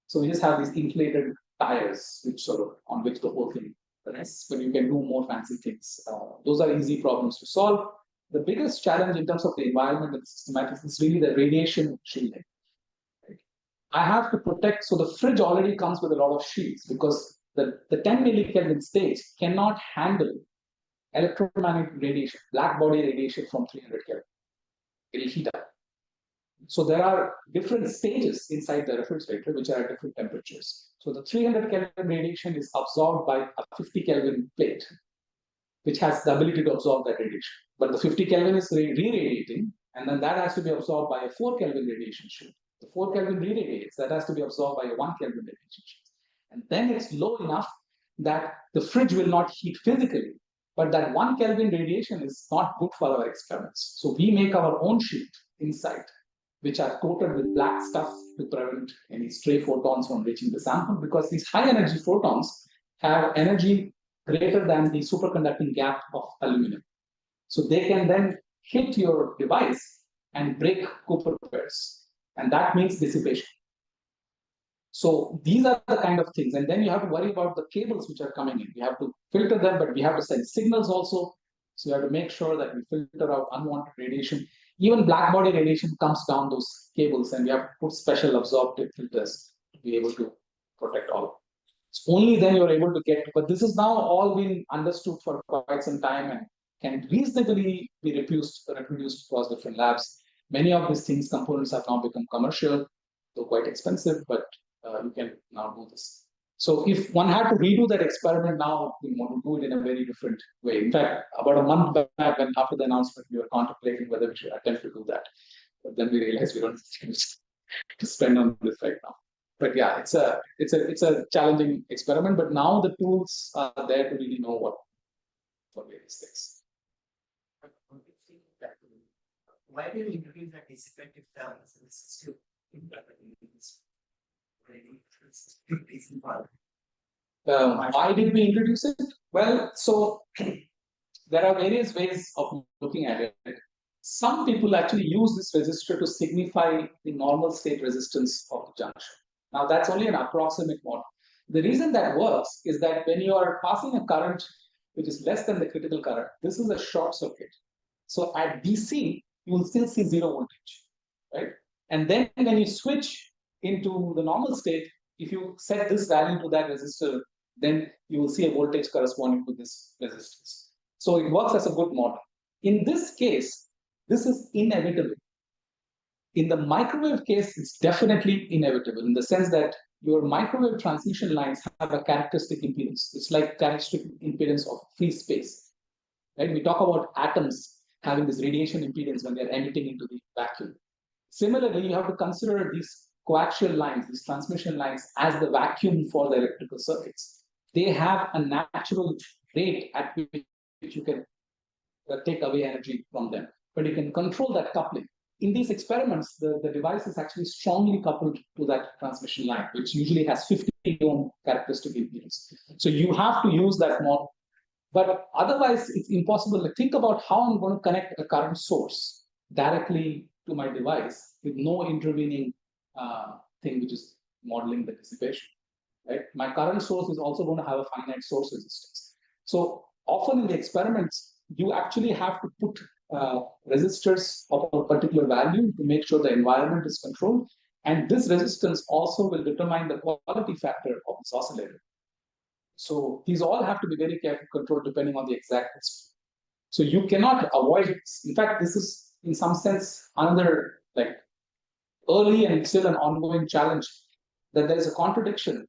So we just have these inflated tires, which on which the whole thing rests, but you can do more fancy things. Those are easy problems to solve. The biggest challenge in terms of the environment and systematics is really the radiation shielding. Right? I have to protect, so the fridge already comes with a lot of shields because the 10 millikelvin stage cannot handle electromagnetic radiation, black body radiation from 300 Kelvin. It will heat up. So there are different stages inside the refrigerator which are at different temperatures. So the 300 Kelvin radiation is absorbed by a 50 Kelvin plate, which has the ability to absorb that radiation. But the 50 Kelvin is re-radiating, and then that has to be absorbed by a 4 Kelvin radiation shield. The 4 Kelvin re-radiates, that has to be absorbed by a 1 Kelvin radiation shield. And then it's low enough that the fridge will not heat physically. But that 1 Kelvin radiation is not good for our experiments. So we make our own sheet inside, which are coated with black stuff to prevent any stray photons from reaching the sample, because these high energy photons have energy greater than the superconducting gap of aluminum. So they can then hit your device and break Cooper pairs. And that means dissipation. So these are the kind of things. And then you have to worry about the cables which are coming in. We have to filter them, but we have to send signals also. So you have to make sure that we filter out unwanted radiation. Even black body radiation comes down those cables, and we have to put special absorptive filters to be able to protect all. So only then you're able to get, but this is now all been understood for quite some time and can reasonably be reproduced across different labs. Many of these things, components have now become commercial, though quite expensive, but you can now do this. So if one had to redo that experiment now, we want to do it in a very different way. In fact, about a month back, when after the announcement, we were contemplating whether we should attempt to do that. But then we realized we don't have to spend on this right now. But yeah, it's a challenging experiment. But now the tools are there to really know what for various things. Why do you increase the dissipative terms? It's still why did we introduce it? Well, so there are various ways of looking at it. Some people actually use this resistor to signify the normal state resistance of the junction. Now, that's only an approximate model. The reason that works is that when you are passing a current which is less than the critical current, this is a short circuit. So at DC, you will still see zero voltage, right? And then when you switch into the normal state, if you set this value to that resistor, then you will see a voltage corresponding to this resistance. So it works as a good model. In this case, this is inevitable. In the microwave case, it's definitely inevitable in the sense that your microwave transmission lines have a characteristic impedance. It's like characteristic impedance of free space, right? We talk about atoms having this radiation impedance when they're emitting into the vacuum. Similarly, you have to consider these coaxial lines, these transmission lines, as the vacuum for the electrical circuits. They have a natural rate at which you can take away energy from them, but you can control that coupling. In these experiments, the device is actually strongly coupled to that transmission line, which usually has 50 ohm characteristic impedance. So you have to use that model. But otherwise, it's impossible to think about how I'm going to connect a current source directly to my device with no intervening thing which is modeling the dissipation. Right? My current source is also going to have a finite source resistance. So often in the experiments, you actually have to put resistors of a particular value to make sure the environment is controlled. And this resistance also will determine the quality factor of this oscillator. So these all have to be very carefully controlled depending on the exactness. So you cannot avoid it. In fact, this is in some sense another like early and still an ongoing challenge, that there is a contradiction.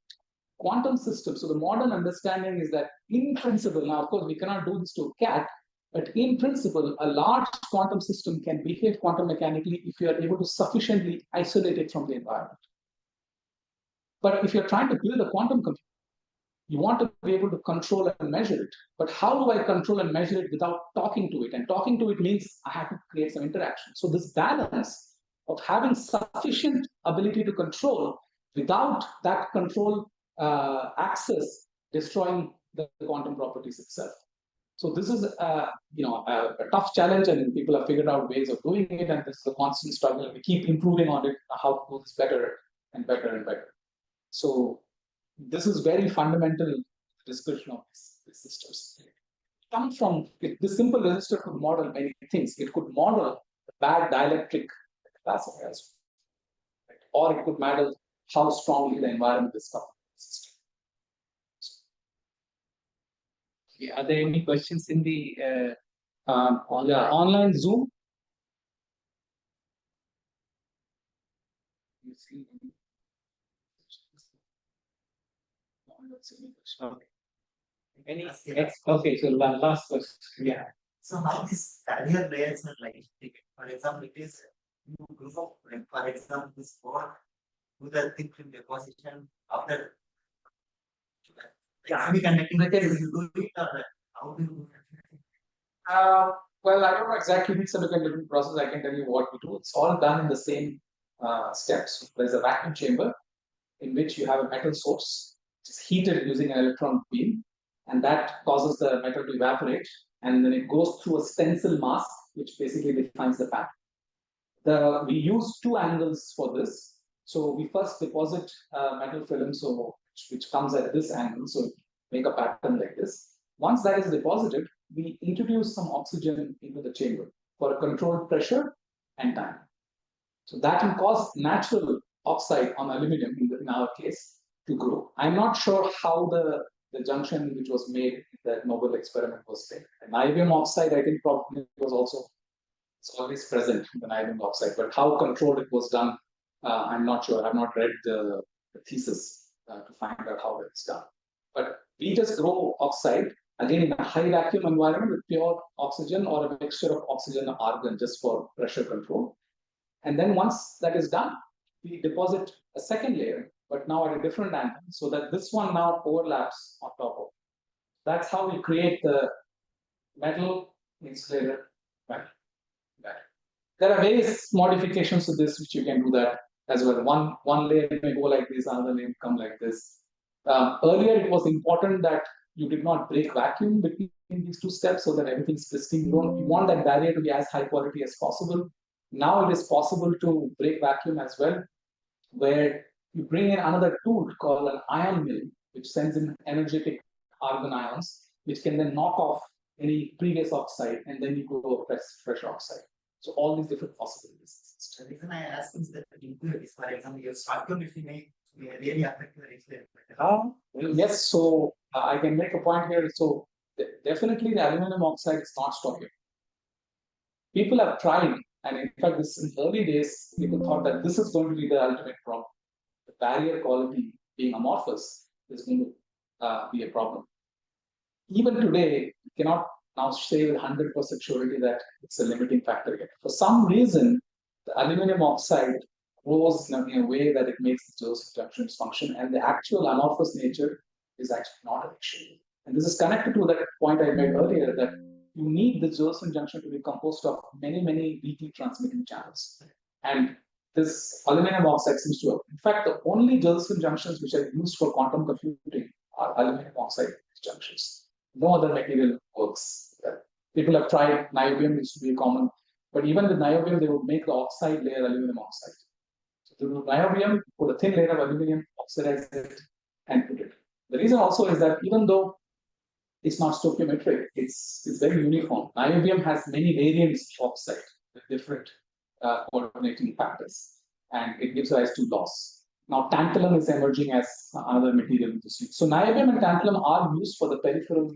Quantum systems, so the modern understanding is that in principle, now of course we cannot do this to a cat, but in principle, a large quantum system can behave quantum mechanically if you are able to sufficiently isolate it from the environment. But if you're trying to build a quantum computer, you want to be able to control and measure it. But how do I control and measure it without talking to it? And talking to it means I have to create some interaction. So this balance of having sufficient ability to control without that control access destroying the quantum properties itself. So this is a tough challenge, and people have figured out ways of doing it, and this is a constant struggle. We keep improving on it, how to do this better and better and better. So this is very fundamental description of these systems. Comes from this simple resistor could model many things. It could model the bad dielectric capacitor, right? Or it could model how strongly the environment is coupled to the system. Are there any questions in the online Zoom? Okay. Any? Okay, so last question. Yeah. So how these carrier layers are like, for example, it is group of, like, for example, this bond with the thin film deposition after Semiconducting, like, you do it, how do you do it? Well, I don't know exactly which semiconducting process. I can tell you what we do. It's all done in the same steps. There's a vacuum chamber in which you have a metal source. It's heated using an electron beam, and that causes the metal to evaporate. And then it goes through a stencil mask, which basically defines the pattern. We use two angles for this. So we first deposit metal film, which comes at this angle, so make a pattern like this. Once that is deposited, we introduce some oxygen into the chamber for a controlled pressure and time. So that will cause natural oxide on aluminum, in our case, to grow. I'm not sure how the junction which was made in that Nobel experiment was made. And niobium oxide, I think, probably was also, it's always present in the niobium oxide, but how controlled it was done, I'm not sure. I've not read the thesis to find out how it's done. But we just grow oxide again in a high vacuum environment with pure oxygen or a mixture of oxygen and argon just for pressure control. And then once that is done, we deposit a second layer, but now at a different angle, so that this one now overlaps on top of. That's how we create the metal insulator battery. There are various modifications to this which you can do that as well. One layer may go like this, another layer may come like this. Earlier, it was important that you did not break vacuum between these two steps so that everything's pristine. You want that barrier to be as high quality as possible. Now it is possible to break vacuum as well, where you bring in another tool called an ion mill, which sends in energetic argon ions, which can then knock off any previous oxide, and then you go fresh oxide. So all these different possibilities. The reason I ask is that the impurities, for example, your stoichiometry may really affect your experiment. Yes, so I can make a point here. So definitely the aluminum oxide is not stoichiometric. People have tried, and in fact, this in early days, people thought that this is going to be the ultimate problem. The barrier quality being amorphous is going to be a problem. Even today, you cannot now say with 100% surety that it's a limiting factor yet. For some reason, the aluminum oxide grows in a way that it makes the Josephson junctions function, and the actual amorphous nature is actually not an issue. And this is connected to that point I made earlier that you need the Josephson junction to be composed of many, many weakly transmitting channels. And this aluminum oxide seems to have, in fact, the only Josephson junctions which are used for quantum computing are aluminum oxide junctions. No other material works. People have tried, niobium used to be common, but even with niobium, they would make the oxide layer aluminum oxide. So to do niobium, put a thin layer of aluminum, oxidize it, and put it. The reason also is that even though it's not stoichiometric, it's very uniform. Niobium has many variants of oxide with different coordinating factors, and it gives rise to loss. Now, tantalum is emerging as another material in this. So niobium and tantalum are used for the peripheral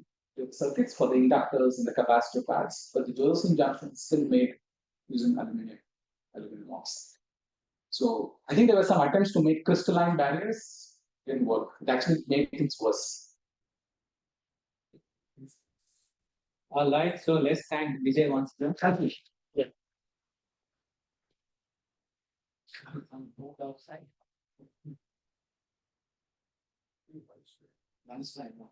circuits, for the inductors and the capacitor pads, but the Josephson junction is still made using aluminum oxide. So I think there were some attempts to make crystalline barriers, didn't work. It actually made things worse. All right, so let's thank Vijay once again. Yeah. Move outside. One slide now.